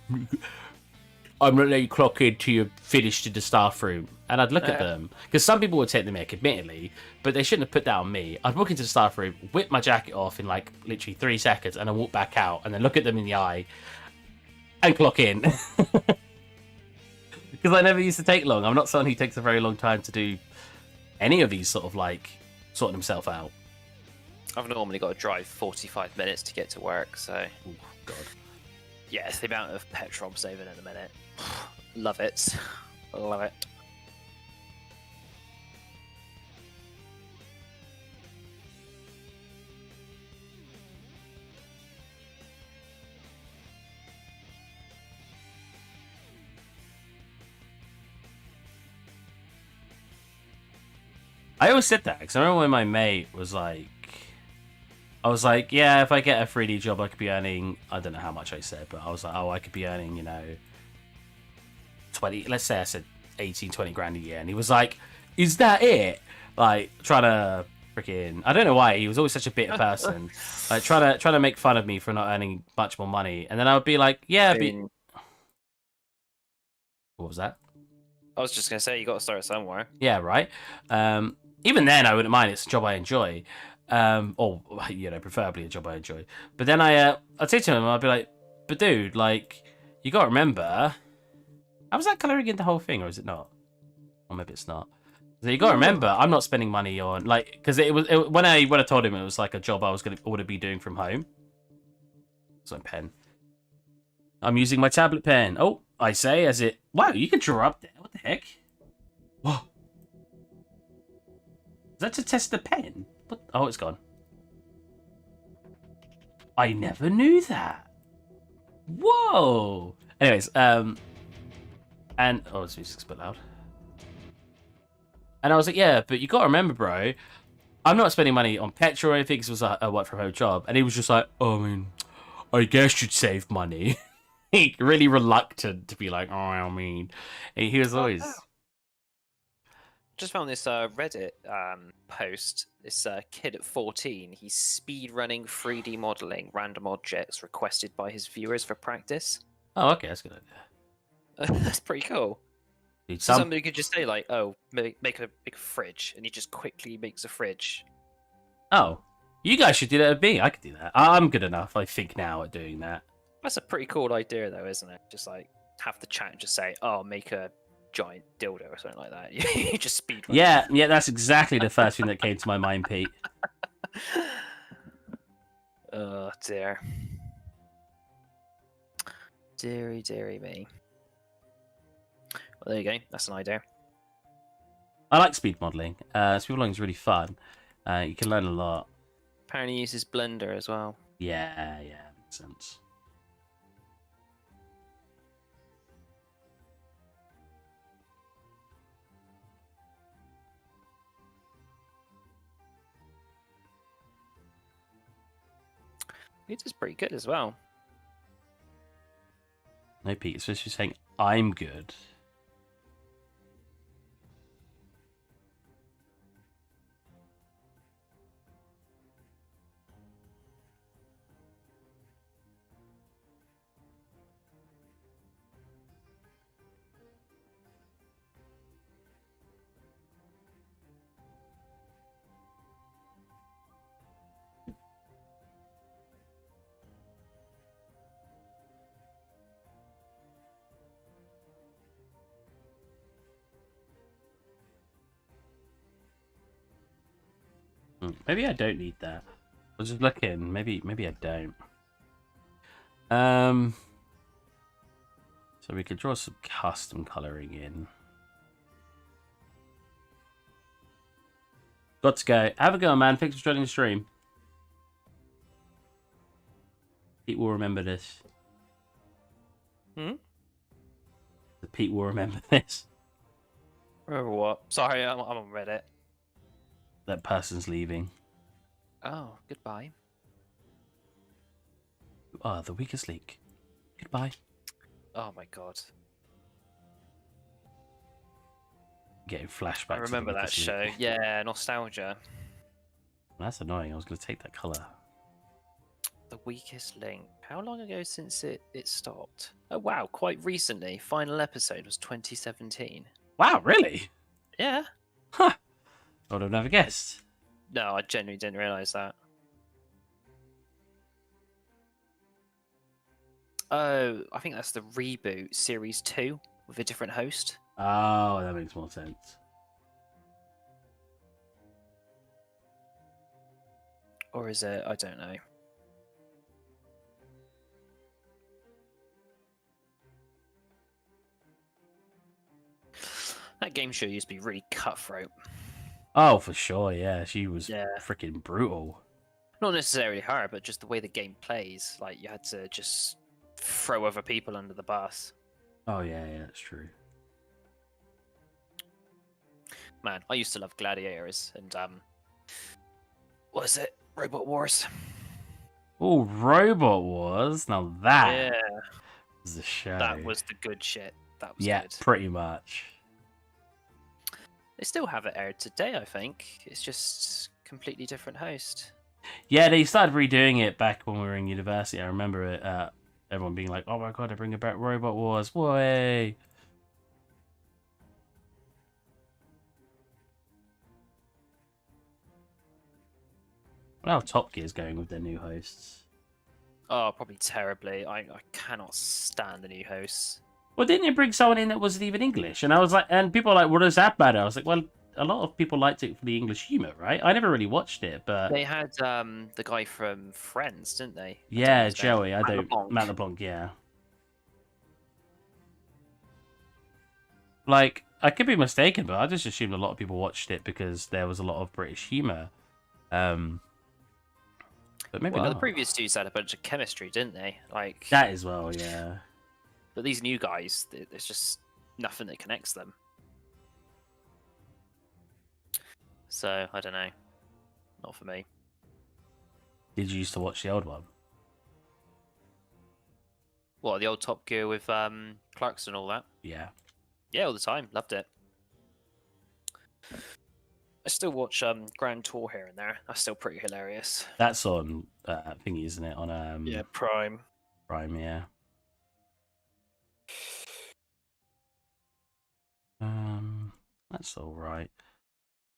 I'm not letting you clock in till you're finished in the staff room. And I'd look at them, because some people would take the mick, admittedly, but they shouldn't have put that on me. I'd walk into the staff room, whip my jacket off in like literally 3 seconds, and then walk back out, and then look at them in the eye, and clock in. Because I never used to take long. I'm not someone who takes a very long time to do any of these sort of like sorting himself out. I've normally got to drive 45 minutes to get to work, so... Oh, God. Yeah, it's the amount of petrol I'm saving in a minute. Love it. Love it. I always said that, because I remember when my mate was like... I was like, yeah, if I get a 3D job, I could be earning... I don't know how much I said, but I was like, oh, I could be earning, 20... Let's say I said 18, 20 grand a year. And he was like, is that it? Like, trying to freaking... I don't know why. He was always such a bitter person. Like, trying to make fun of me for not earning much more money. And then I would be like, yeah, What was that? I was just going to say, you got to start somewhere. Yeah, right. Even then, I wouldn't mind. It's a job I enjoy. Or, preferably a job I enjoy. But then I'd say to him, I'd be like, but dude, like, you got to remember... How was that colouring in the whole thing, or is it not? Or maybe it's not. So you got to remember, I'm not spending money on... Like, because when I told him it was like a job I would be doing from home. It's my pen. I'm using my tablet pen. Oh, I say as it... Wow, you can draw up there. What the heck? Whoa. Is that to test the pen? What? Oh, it's gone. I never knew that. Whoa. Anyways, and oh, this music's a bit loud. And I was like, yeah, but you got to remember, bro, I'm not spending money on petrol or anything because it was a work from home job. And he was just like, oh, I mean, I guess you'd save money. Really reluctant to be like, oh, I mean, he was always... Just found this Reddit post. This kid at 14, he's speedrunning 3D modeling random objects requested by his viewers for practice. Oh, okay, that's a good idea. That's pretty cool. Dude, So somebody could just say like, "Oh, make a big fridge," and he just quickly makes a fridge. Oh, you guys should do that with me. I could do that. I'm good enough, I think, now at doing that. That's a pretty cool idea, though, isn't it? Just like have the chat and just say, "Oh, make a giant dildo" or something like that. You just speed run. Yeah, that's exactly the first thing that came to my mind, Pete. Oh dear, dearie me. Well, there you go. That's an idea. I like speed modeling. Speed modeling is really fun. You can learn a lot. Apparently uses Blender as well. Yeah, makes sense. It is pretty good as well. No, Pete, it's just saying I'm good. Maybe I don't need that. I was just looking. Maybe I don't. So we could draw some custom coloring in. Got to go. Have a go, man. Thanks for joining the stream. Pete will remember this. Hmm? The Pete will remember this. Remember what? Sorry, I'm on Reddit. That person's leaving. Oh, goodbye. You are the weakest link. Goodbye. Oh my god. Getting flashbacks. I remember that show. Yeah, nostalgia. That's annoying. I was going to take that colour. The weakest link. How long ago since it stopped? Oh wow, quite recently. Final episode was 2017. Wow, really? Yeah. Huh. I would have never guessed. No, I genuinely didn't realise that. Oh, I think that's the reboot, Series 2, with a different host. Oh, that makes more sense. Or is it? I don't know. That game show used to be really cutthroat. Oh, for sure, yeah. She was Yeah. freaking brutal. Not necessarily her, but just the way the game plays. Like, you had to just throw other people under the bus. Oh, yeah, that's true. Man, I used to love Gladiators and, what is it? Robot Wars. Oh, Robot Wars. Now that Yeah, was the show. that was the good shit. That was yeah, good. pretty much. They still have it aired today, I think. It's just completely different host. Yeah, they started redoing it back when we were in university. I remember it. Everyone being like, "Oh my god, they're bringing back Robot Wars! Way!" Well, how Top Gear's going with their new hosts. Oh, probably terribly. I cannot stand the new hosts. Well, didn't you bring someone in that wasn't even English? And I was like, and people were like, "What does that matter?" I was like, "Well, a lot of people liked it for the English humor, right?" I never really watched it, but They had the guy from Friends, didn't they? I don't know yeah, his name. Joey. I Matt don't. LeBlanc. Matt LeBlanc, yeah. Like, I could be mistaken, but I just assumed a lot of people watched it because there was a lot of British humor. But maybe Well, not. the previous dudes had a bunch of chemistry, didn't they? Like That as well, yeah. But these new guys, there's just nothing that connects them. So I don't know. Not for me. Did you used to watch the old one? What, the old Top Gear with Clarkson and all that? Yeah. Yeah, all the time. Loved it. I still watch Grand Tour here and there. That's still pretty hilarious. That's on thingy, isn't it? On Yeah, Prime. Prime, yeah. That's all right.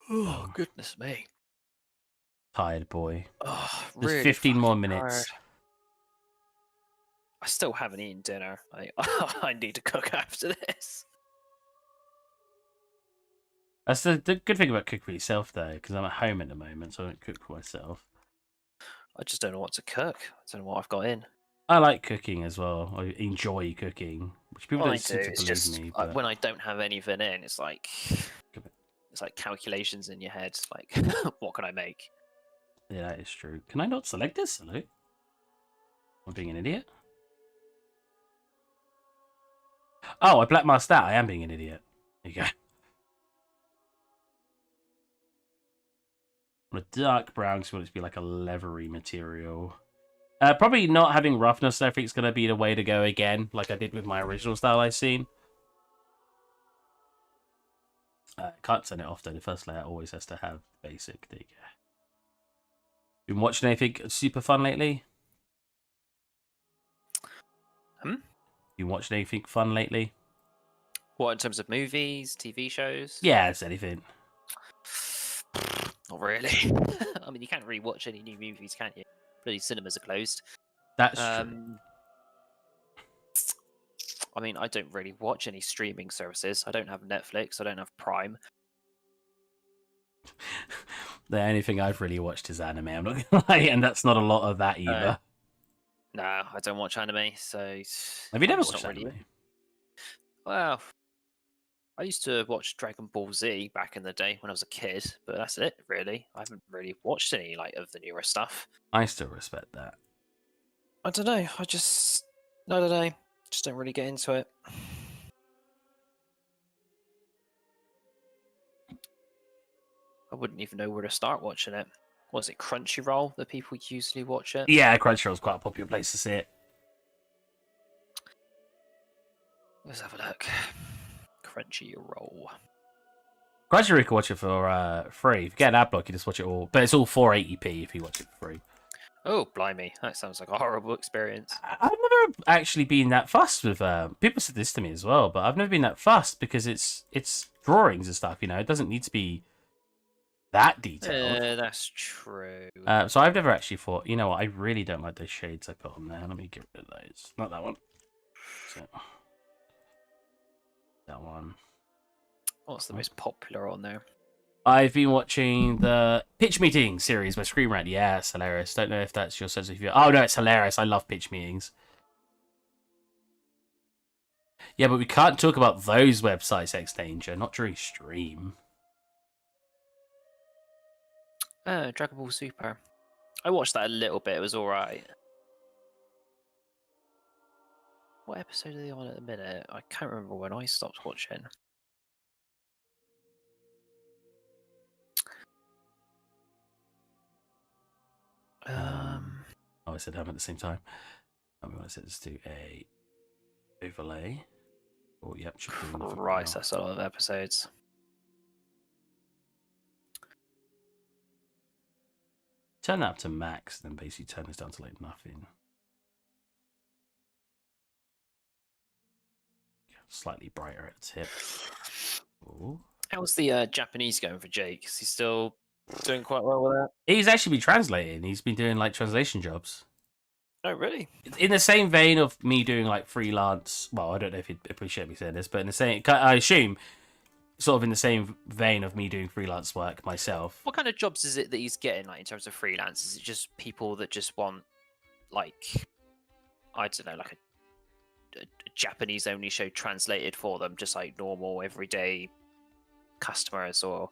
Oh, goodness me. Tired boy. Oh, There's really 15 more fucking minutes. tired. I still haven't eaten dinner. I need to cook after this. That's the good thing about cooking for yourself, though, because I'm at home at the moment, so I don't cook for myself. I just don't know what to cook. I don't know what I've got in. I like cooking as well. I enjoy cooking, which people Well, I don't seem do. to It's believe just me. But when I don't have anything in, it's like calculations in your head. Like, what can I make? yeah, that is true. Can I not select this? Hello? I'm being an idiot. Oh, I black masked that. I am being an idiot. There you go. On a dark brown, because we want it to be like a leathery material. Probably not having roughness, I think, is going to be the way to go again, like I did with my original style I've seen. Can't turn it off, though. The first layer always has to have basic. There you go. Been watching anything super fun lately? Been watching anything fun lately? What, in terms of movies, TV shows? Yeah, it's anything. Not really. I mean, you can't really watch any new movies, can you? Really, cinemas are closed. That's true. I mean, I don't really watch any streaming services. I don't have Netflix. I don't have Prime. The only thing I've really watched is anime, I'm not gonna lie, and that's not a lot of that either. No, I don't watch anime, so... Have you never it's watched not anime? really... Well, I used to watch Dragon Ball Z back in the day when I was a kid, but that's it, really. I haven't really watched any like of the newer stuff. I still respect that. I don't know. I don't know. Just don't really get into it. I wouldn't even know where to start watching it. Was it Crunchyroll that people usually watch it? Yeah, Crunchyroll's quite a popular place to see it. Let's have a look. Crunchyroll. Crunchyroll, you can watch it for free. If you get an ad block, you just watch it all. But it's all 480p if you watch it for free. Oh, blimey. That sounds like a horrible experience. I've never actually been that fussed with... people said this to me as well, but I've never been that fussed because it's drawings and stuff, you know? It doesn't need to be that detailed. That's true. So I've never actually thought, you know what, I really don't like those shades I put on there. Let me get rid of those. Not that one. So, that one. What's the most popular on there? I've been watching the Pitch Meeting series by Screen Rant. Yeah, it's hilarious. Don't know if that's your sense of humor. Oh, no, it's hilarious. I love pitch meetings. Yeah, but we can't talk about those websites, X-Danger, not during stream. Dragon Ball Super. I watched that a little bit. It was alright. What episode are they on at the minute? I can't remember when I stopped watching. Oh, I said them at the same time. I'm going to let's do a overlay. Oh, yep. Should be enough Right, now. that's a lot of episodes. Turn that up to max, then basically turn this down to like nothing. Slightly brighter at the tip. Ooh. How's the Japanese going for Jake? Is he still doing quite well with that? He's actually been translating. He's been doing like translation jobs. Oh, really? In the same vein of me doing like freelance. Well, I don't know if you'd appreciate me saying this, but in the same, I assume, sort of in the same vein of me doing freelance work myself. What kind of jobs is it that he's getting, like in terms of freelance? Is it just people that just want, like, I don't know, like a Japanese only show translated for them, just like normal everyday customers, or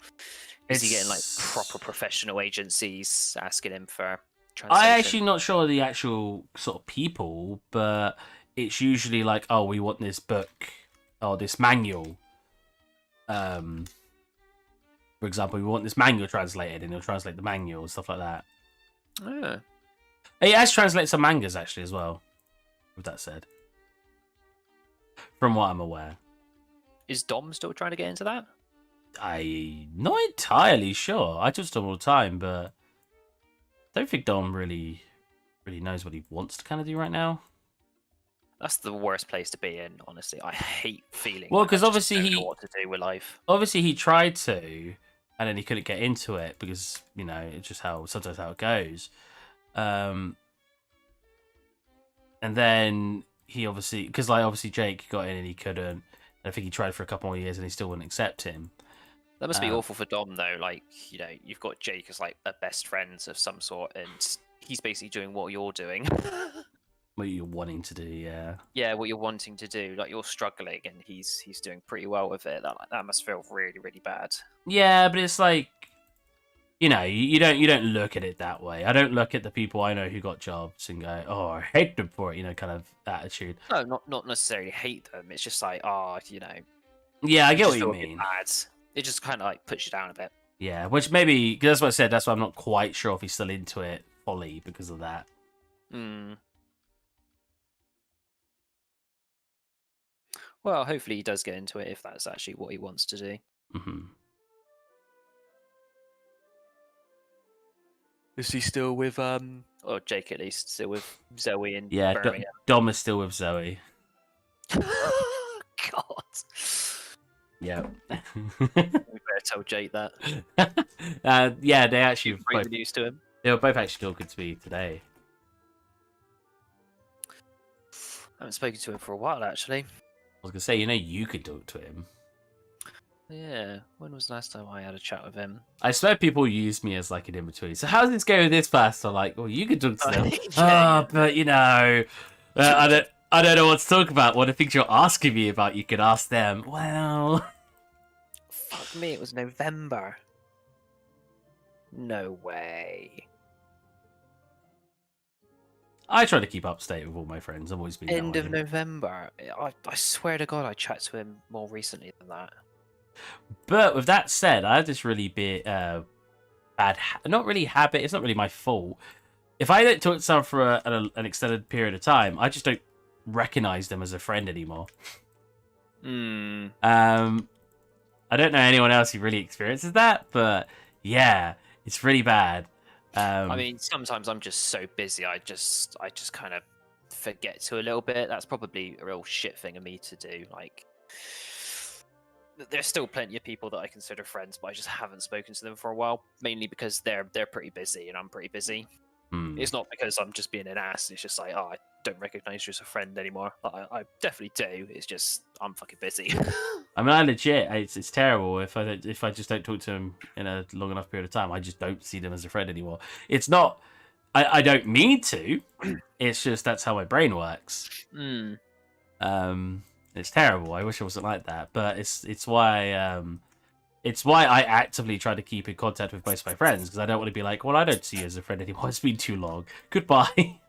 is he getting like proper professional agencies asking him for translation? I'm actually not sure the actual sort of people, but it's usually like, oh, we want this book or this manual. For example, we want this manual translated, and he'll translate the manual and stuff like that. Yeah. He has translated some mangas actually as well. With that said, from what I'm aware, Is Dom still trying to get into that? I'm not entirely sure. I touch Dom all the time, but I don't think Dom really knows what he wants to kind of do right now. That's the worst place to be in, honestly. I hate feeling. Well, like I because just obviously don't know what to do with life. Obviously he tried to, and then he couldn't get into it because, you know, it's just sometimes how it goes. And then he obviously, because like obviously Jake got in and he couldn't. And I think he tried for a couple more years and he still wouldn't accept him. That must be awful for Dom, though. Like, you know, you've got Jake as like a best friend of some sort, and he's basically doing what you're doing. What you're wanting to do, yeah. Yeah, what you're wanting to do. Like, you're struggling, and he's doing pretty well with it. That must feel really, really bad. Yeah, but it's like, you know, you don't look at it that way. I don't look at the people I know who got jobs and go, oh, I hate them for it, you know, kind of attitude. No, not necessarily hate them. It's just like, you know. Yeah, I get what just you feel a bit mean. bad. It just kind of like puts you down a bit. Yeah, which maybe, because that's what I said, that's why I'm not quite sure if he's still into it fully because of that. Hmm. Well, hopefully he does get into it if that's actually what he wants to do. Mm-hmm. Is he still with or Jake at least still with Zoe and Yeah, Birmingham? Dom is still with Zoe. God. Yeah. We better tell Jake that. Yeah, they actually Bring the news to him. they were both actually talking to me today. I haven't spoken to him for a while, actually. I was gonna say, you know, you could talk to him. Yeah. When was the last time I had a chat with him? I swear people use me as like an in-between. So how's this going with this person? I'm like, well, you could talk to them. Yeah. But you know, I don't know what to talk about. What the things you're asking me about, you could ask them. Well, Fuck me, it was November. No way. I try to keep up to date with all my friends. I've always been End that of way. November. I swear to God, I chatted to him more recently than that. But with that said, I have this really bad, not really habit. It's not really my fault. If I don't talk to someone for an extended period of time, I just don't recognize them as a friend anymore. Hmm. I don't know anyone else who really experiences that, but yeah, it's really bad. I mean, sometimes I'm just so busy, I just kind of forget to a little bit. That's probably a real shit thing of me to do. Like, there's still plenty of people that I consider friends, but I just haven't spoken to them for a while. Mainly because they're pretty busy and I'm pretty busy. It's not because I'm just being an ass. It's just like, oh, I don't recognize you as a friend anymore. Like, I definitely do. It's just I'm fucking busy. I mean, I legit, it's terrible if I just don't talk to them in a long enough period of time. I just don't see them as a friend anymore. It's not, I don't mean to. It's just that's how my brain works. Hmm. It's terrible. I wish I wasn't like that, but it's why I actively try to keep in contact with most of my friends because I don't want to be like, well, I don't see you as a friend anymore. It's been too long. Goodbye.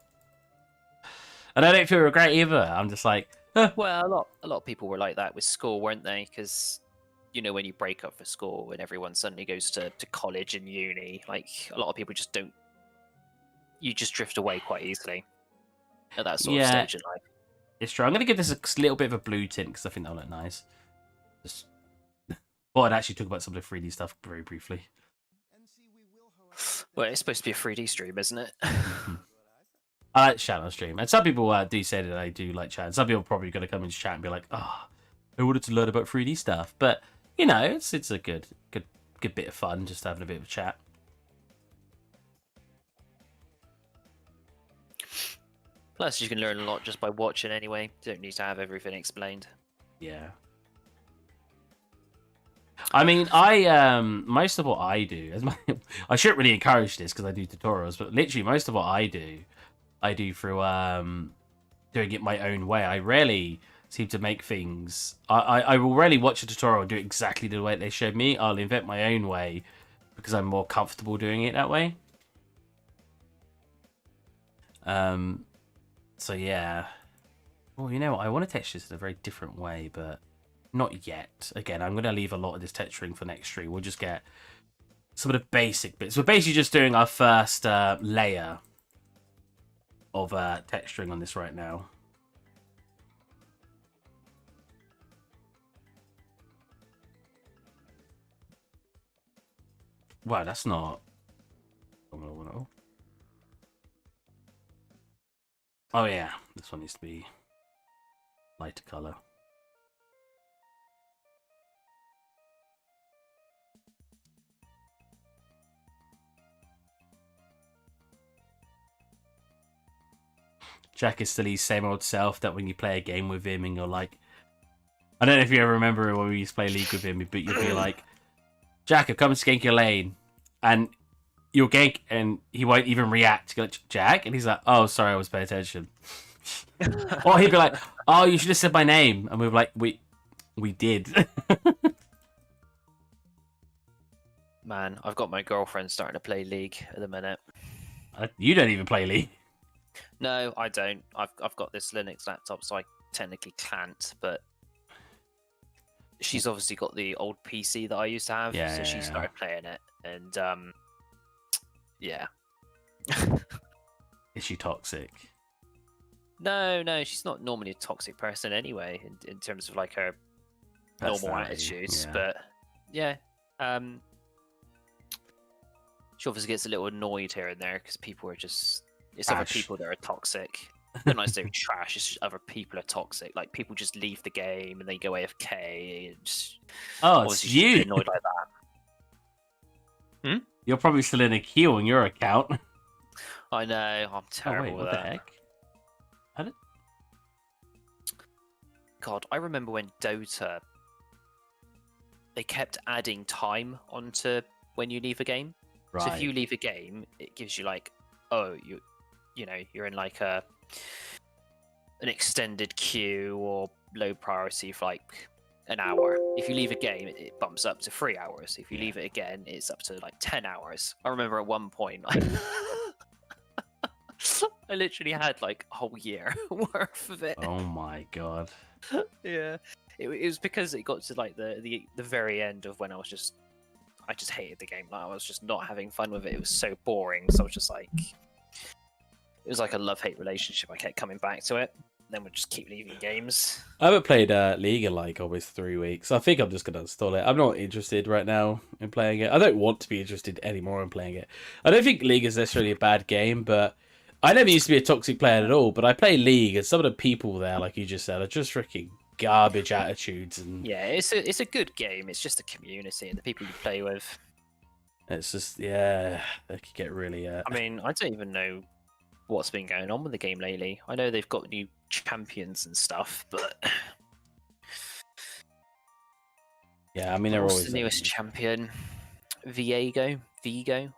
And I don't feel regret either. I'm just like, Well, a lot of people were like that with school, weren't they? Because when you break up for school and everyone suddenly goes to college and uni, like a lot of people just don't. You just drift away quite easily at that sort of yeah, stage in life. it's true. I'm gonna give this a little bit of a blue tint because I think that'll look nice. Just thought I'd actually talk about some of the 3D stuff very briefly. Well, it's supposed to be a 3D stream, isn't it? I like chat on stream, and some people do say that I do like chat. And some people are probably going to come into chat and be like, "Oh, I wanted to learn about 3D stuff," but it's a good bit of fun just having a bit of a chat. Plus, you can learn a lot just by watching anyway. You don't need to have everything explained. Yeah. I mean, I most of what I do, I shouldn't really encourage this because I do tutorials, but literally most of what I do through doing it my own way. I rarely seem to make things. I will rarely watch a tutorial and do it exactly the way they showed me. I'll invent my own way because I'm more comfortable doing it that way. So yeah. Well, you know what? I want to texture this in a very different way, but not yet. Again, I'm going to leave a lot of this texturing for next stream. We'll just get some of the basic bits. We're basically just doing our first layer of texturing on this right now. Wow, that's not... Oh yeah, this one needs to be lighter color. Jack is still his same old self that when you play a game with him and you're like... I don't know if you ever remember when we used to play League with him, but you'd be like, Jack, I've come to gank your lane. And you'll gank and he won't even react. You go, Jack? And he's like, oh, sorry, I was paying attention. Or he'd be like, oh, you should have said my name. And we were like, we did. Man, I've got my girlfriend starting to play League at the minute. You don't even play League. No, I don't. I've got this Linux laptop, so I technically can't. But she's obviously got the old PC that I used to have, so she started playing it, and yeah. Is she toxic? No, she's not normally a toxic person anyway, in terms of like her normal attitudes. Yeah. But yeah, she obviously gets a little annoyed here and there because people are just. It's other people that are toxic. Not necessarily trash. It's just other people are toxic. Like people just leave the game and they go AFK. And just, it's you. Get annoyed like that. You're probably still in a queue on your account. I know. I'm terrible what with the that. heck? God, I remember when Dota. They kept adding time onto when you leave a game. Right. So if you leave a game, it gives you like, oh, you're in like an extended queue or low priority for like an hour. If you leave a game, it bumps up to 3 hours. If you Yeah. leave it again, it's up to like 10 hours. I remember at one point, I literally had like a whole year worth of it. Oh my god. Yeah, it was because it got to like the very end of when I just hated the game. Like, I was just not having fun with it. It was so boring. So I was just like, it was like a love-hate relationship. I kept coming back to it. Then we'd just keep leaving games. I haven't played League in like almost 3 weeks. I think I'm just gonna install it. I'm not interested right now in playing it. I don't want to be interested anymore in playing it. I don't think League is necessarily a bad game, but I never used to be a toxic player at all. But I play League, and some of the people there, like you just said, are just freaking garbage attitudes, and Yeah, it's a good game. It's just the community and the people you play with. it's just they could get really. I mean, I don't even know what's been going on with the game lately. I know they've got new champions and stuff, but Yeah, I mean they're what's always the newest champion? Viego,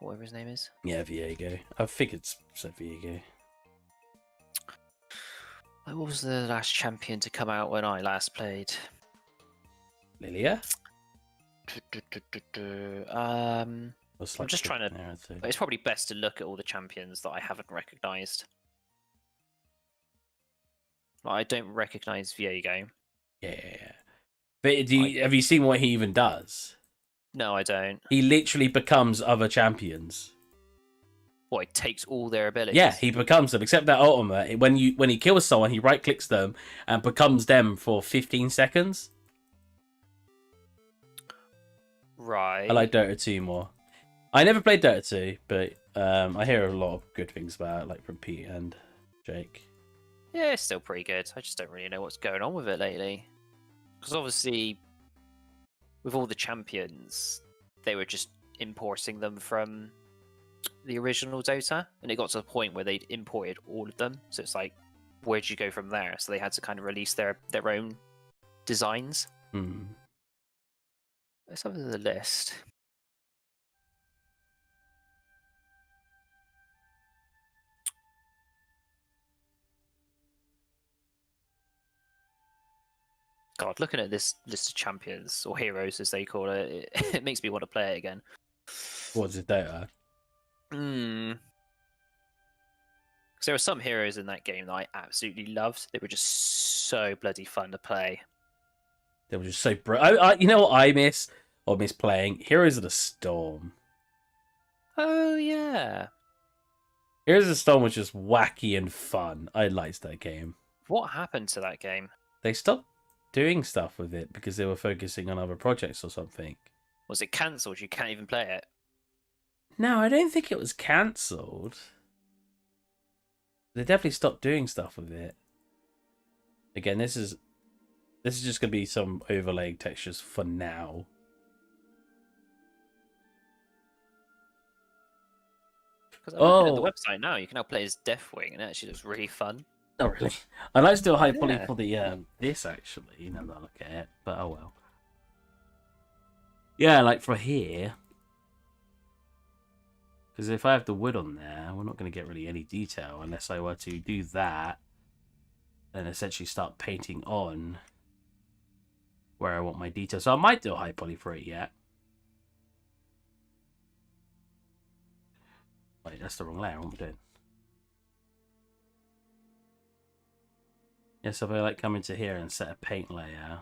whatever his name is. Yeah, Viego. I think it's said Viego. What was the last champion to come out when I last played? Lilia. I'm just trying to. Yeah, It's probably best to look at all the champions that I haven't recognised. Like, I don't recognise Viego. yeah. But have you seen what he even does? No, I don't. He literally becomes other champions. What, it takes all their abilities? Yeah, he becomes them. Except that ultimate, when he kills someone, he right clicks them and becomes them for 15 seconds. Right. I like Dota 2 more. I never played Dota 2, but I hear a lot of good things about it, like from Pete and Jake. Yeah, it's still pretty good. I just don't really know what's going on with it lately. Because obviously, with all the champions, they were just importing them from the original Dota, and it got to the point where they'd imported all of them. So it's like, where'd you go from there? So they had to kind of release their own designs. Hmm. Let's have a look at the list. God, looking at this list of champions, or heroes as they call it, it makes me want to play it again. What's it, Dota? Because there were some heroes in that game that I absolutely loved. They were just so bloody fun to play. They were just so you know what I miss? Or miss playing? Heroes of the Storm. Oh, yeah. Heroes of the Storm was just wacky and fun. I liked that game. What happened to that game? They stopped doing stuff with it because they were focusing on other projects or something. Was it cancelled? You can't even play it? No, I don't think it was cancelled. They definitely stopped doing stuff with it. Again, this is just gonna be some overlaying textures for now. Because I'm looking at the website now. You can now play as Deathwing, and it actually looks really fun. Oh really? I like to do a high poly Yeah. for the this actually. Now that I look at it, but oh well. Yeah, like for here. Because if I have the wood on there, we're not going to get really any detail unless I were to do that and essentially start painting on where I want my detail. So I might do a high poly for it yet. Wait, that's the wrong layer. What am I doing? Yeah, so if I like come into here and set a paint layer,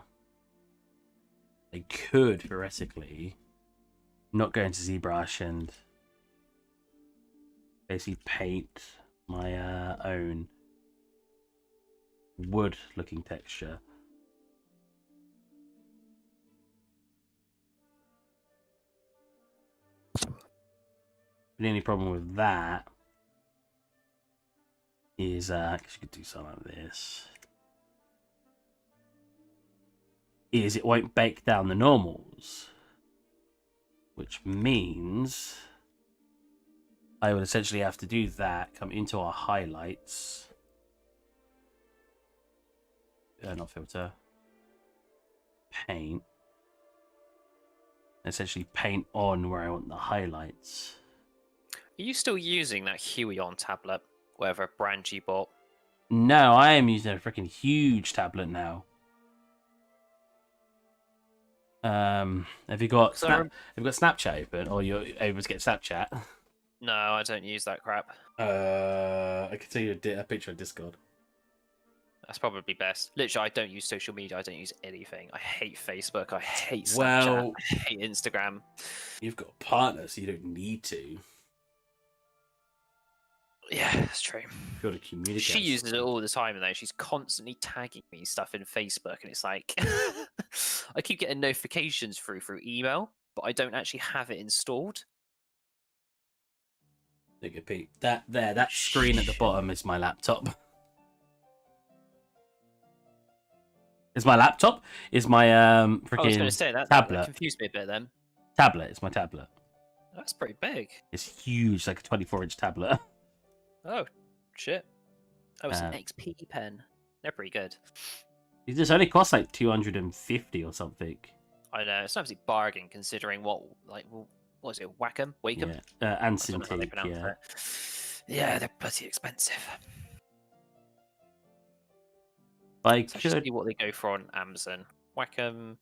I could theoretically not go into ZBrush and basically paint my own wood looking texture. The only problem with that is because you could do something like this, is it won't bake down the normals, which means I would essentially have to do that, come into our highlights, not filter, paint, essentially paint on where I want the highlights. Are you still using that Huey on tablet, whatever brand you bought? No, I am using a freaking huge tablet now. Have you got So I rem- have you got Snapchat open, or you're able to get Snapchat? No, I don't use that crap. I can see a picture of Discord. That's probably best. Literally, I don't use social media. I don't use anything. I hate Facebook. I hate Snapchat. Well, I hate Instagram. you've got a partner, so you don't need to. Yeah, that's true. If you're to communicate. She uses it all the time, though. She's constantly tagging me stuff in Facebook, and it's like I keep getting notifications through email, but I don't actually have it installed. Take a peek. That screen at the bottom is my laptop. Is my laptop? Is my I was going to freaking say that tablet? confused me a bit. Then Tablet. It's my tablet. that's pretty big. It's huge, like a 24-inch tablet. Oh shit! Oh, it's an Uh, XP pen. They're pretty good. This only costs like 250 or something. I know it's an absolute bargain considering what was it? Wacom? Wacom? Yeah, and I don't know how they Cintiq. pronounce Yeah. it. Yeah, they're bloody expensive. Like, Let's actually see what they go for on Amazon. Wacom,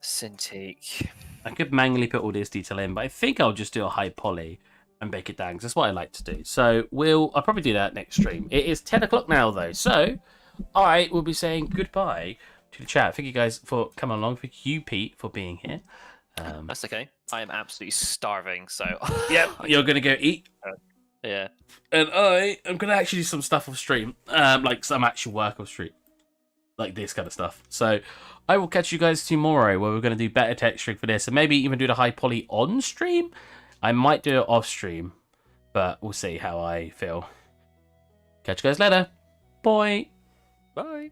Cintiq. I could manually put all this detail in, but I think I'll just do a high poly and bake it down, 'cause that's what I like to do. So I'll probably do that next stream. It is 10 o'clock now, though, so I will be saying goodbye to the chat. Thank you guys for coming along. Thank you, Pete, for being here. That's okay. I am absolutely starving, so Yep, you're gonna go eat, yeah. and I am gonna actually do some stuff off stream, like some actual work off stream, like this kind of stuff. So I will catch you guys tomorrow, where we're gonna do better texturing for this, and maybe even do the high poly on stream. I might do it off stream, but we'll see how I feel. Catch you guys later. Bye. Bye.